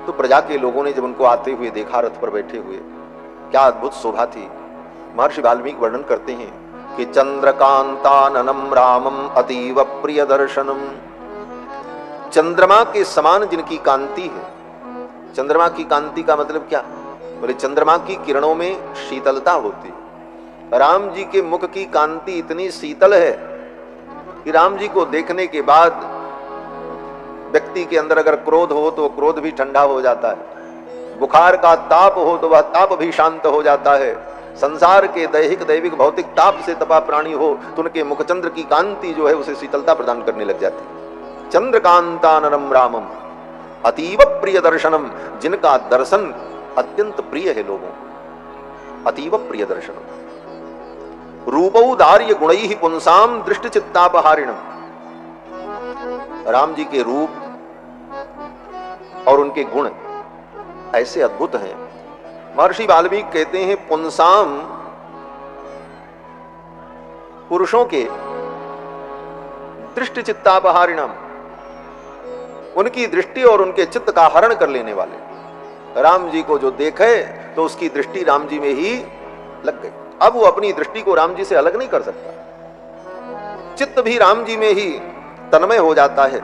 तो प्रजा के लोगों ने जब उनको आते हुए देखा, रथ पर बैठे हुए, क्या अद्भुत शोभा थी। महर्षि वाल्मीकि वर्णन करते हैं कि चंद्रकांताननम रामम अतीव प्रिय दर्शनम। चंद्रमा के समान जिनकी कांति है। चंद्रमा की कांति का मतलब क्या? बोले चंद्रमा की किरणों में शीतलता होती है। राम जी के मुख की कांति इतनी शीतल है कि राम जी को देखने के बाद व्यक्ति के अंदर अगर क्रोध हो तो क्रोध भी ठंडा हो जाता है, बुखार का ताप हो तो वह ताप भी शांत हो जाता है, संसार के दैहिक दैविक भौतिक ताप से तपा प्राणी हो तो उनके मुखचंद्र की कांति जो है उसे शीतलता प्रदान करने लग जाती है। चंद्रकांताननम रामम अतीव प्रिय दर्शनम, जिनका दर्शन अत्यंत प्रिय है लोगों, अतीव प्रिय दर्शनम। रूपौदार्य गुणैः पुंसाम दृष्टि चित्तापहारिणम। राम जी के रूप और उनके गुण ऐसे अद्भुत हैं। महर्षि वाल्मीकि कहते हैं पुंसाम, पुरुषों के, दृष्टि चित्तापहारिणम, उनकी दृष्टि और उनके चित्त का हरण कर लेने वाले। राम जी को जो देखे तो उसकी दृष्टि राम जी में ही लग गई। अब वो अपनी दृष्टि को राम जी से अलग नहीं कर सकता। चित्त भी राम जी में ही तन्मय हो जाता है।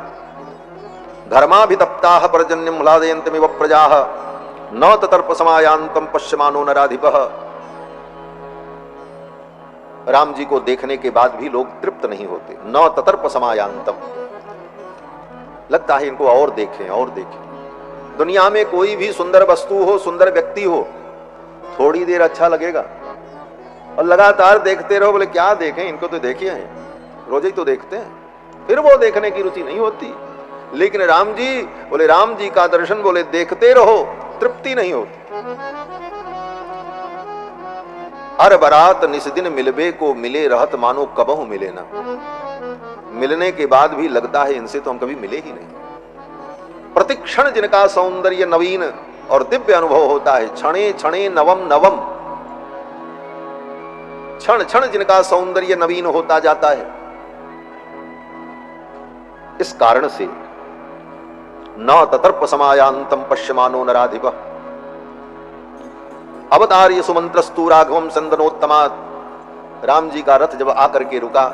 धर्माभितप्ताः पर्जन्यं ह्लादयन्त्यमिव प्रजाः न ततर्पसमायान्तं पश्यमानो नराधिपः। राम जी को देखने के बाद भी लोग तृप्त नहीं होते। न ततर्पसमायान्तं, लगता है इनको और देखें और देखें। दुनिया में कोई भी सुंदर वस्तु हो, सुंदर व्यक्ति हो, थोड़ी देर अच्छा लगेगा और लगातार देखते रहो। बोले क्या देखें, इनको तो देखिए हैं, रोज ही तो देखते हैं, फिर वो देखने की रुचि नहीं होती। लेकिन राम जी, बोले राम जी का दर्शन बोले देखते रहो, तृप्ति नहीं होती। अर बरात निस दिन मिलबे को मिले रहत मानो कबहु मिले ना। मिलने के बाद भी लगता है इनसे तो हम कभी मिले ही नहीं। प्रतिक्षण जिनका सौंदर्य नवीन और दिव्य अनुभव होता है, क्षणे क्षणे नवम नवम, क्षण क्षण जिनका सौंदर्य नवीन होता जाता है। इस कारण से न ततर्प समायांतम पश्यमानो नराधिप अवतार्य सुमंत्रस्तु राघवम संदनोत्तमात्। राम जी का रथ जब आकर के रुका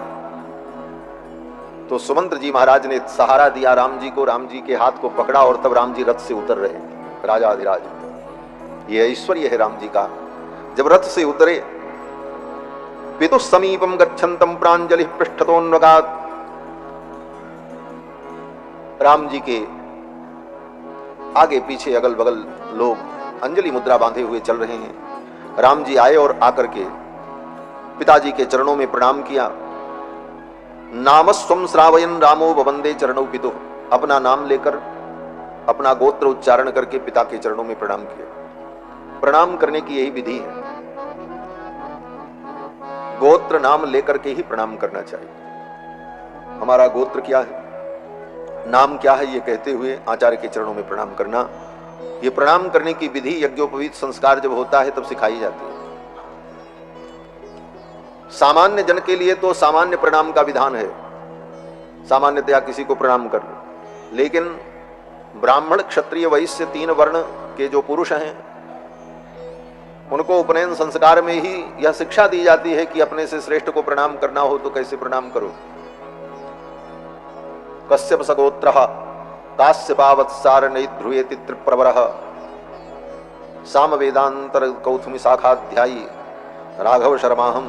तो सुमंत्र जी महाराज ने सहारा दिया राम जी को, राम जी के हाथ को पकड़ा और तब राम जी रथ से उतर रहे। राजाधिराज, ये ऐश्वर्य है राम जी का। जब रथ से उतरे, पितुः समीपम गच्छन्तम प्रांजलि पृष्ठतोन्वगात्। राम जी के आगे पीछे अगल बगल लोग अंजलि मुद्रा बांधे हुए चल रहे हैं। राम जी आए और आकर के पिताजी के चरणों में प्रणाम किया। नामस्वम श्रावयन रामो वंदे चरणौ पितुः। अपना नाम लेकर, अपना गोत्र उच्चारण करके पिता के चरणों में प्रणाम किया। प्रणाम करने की यही विधि है, गोत्र नाम लेकर के ही प्रणाम करना चाहिए। हमारा गोत्र क्या है, नाम क्या है, ये कहते हुए आचार्य के चरणों में प्रणाम करना। ये प्रणाम करने की विधि यज्ञोपवीत संस्कार जब होता है तब सिखाई जाती है। सामान्य जन के लिए तो सामान्य प्रणाम का विधान है, सामान्यतया किसी को प्रणाम कर लो। लेकिन ब्राह्मण क्षत्रिय वैश्य 3 वर्ण के जो पुरुष हैं उनको उपनयन संस्कार में ही यह शिक्षा दी जाती है कि अपने से श्रेष्ठ को प्रणाम करना हो तो कैसे प्रणाम करो। कश्यप सगोत्रः काश्यपावत्सारणै ध्रुयेति त्रिप्रवरः सामवेदांतर कौथुमी शाखाध्यायी राघव शर्माहम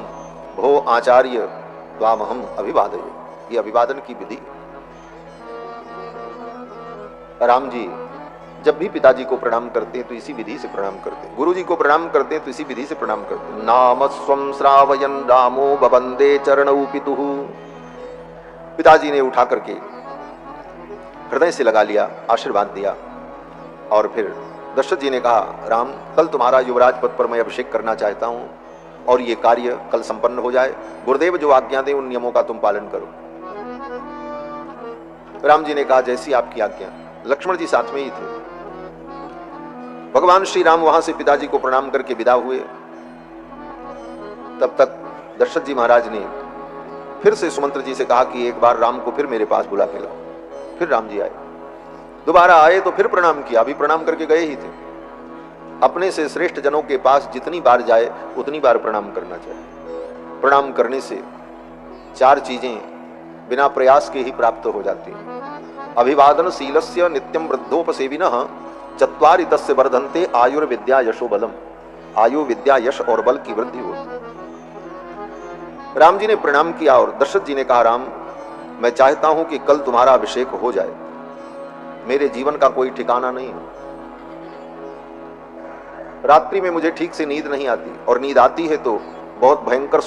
भो आचार्य त्वामहम अभिवादये। ये अभिवादन की विधि। राम जी जब भी पिताजी को प्रणाम करते हैं तो इसी विधि से प्रणाम करते हैं, गुरु जी को प्रणाम करते हैं तो इसी विधि से प्रणाम करते हैं। नाम स्वम श्रावयन रामो वंदे चरणौ पितुः। पिताजी ने उठा करके हृदय से लगा लिया, आशीर्वाद दिया। और फिर दशरथ जी ने कहा, राम कल तुम्हारा युवराज पद पर मैं अभिषेक करना चाहता हूं और ये कार्य कल संपन्न हो जाए। गुरुदेव जो आज्ञा दें उन नियमों का तुम पालन करो। राम जी ने कहा, जैसी आपकी आज्ञा। लक्ष्मण जी साथ में ही थे। भगवान श्री राम वहां से पिताजी को प्रणाम करके विदा हुए। तब तक दशरथ जी महाराज ने फिर से सुमंत्र जी से कहा कि एक बार राम को फिर मेरे पास बुला के लाओ। फिर राम जी आए, दोबारा आए तो फिर प्रणाम किया। अभी प्रणाम करके गए ही थे। अपने से श्रेष्ठ जनों के पास जितनी बार जाए उतनी बार प्रणाम करना चाहिए। प्रणाम करने से 4 चीजें बिना प्रयास के ही प्राप्त हो जाती हैं। अभिवादनशीलस्य नित्यं वृद्धोपसेविनः चत्वारि तस्य वर्धन्ते आयुर्विद्या यशो बलम। आयु, विद्या, यश और बल की वृद्धि होती। राम जी ने प्रणाम किया और दशरथ जी ने कहा, राम मैं चाहता हूं कि कल तुम्हारा अभिषेक हो जाए। मेरे जीवन का कोई ठिकाना नहीं है। रात्रि में मुझे ठीक से नींद नहीं आती और नींद आती है तो बहुत भयंकर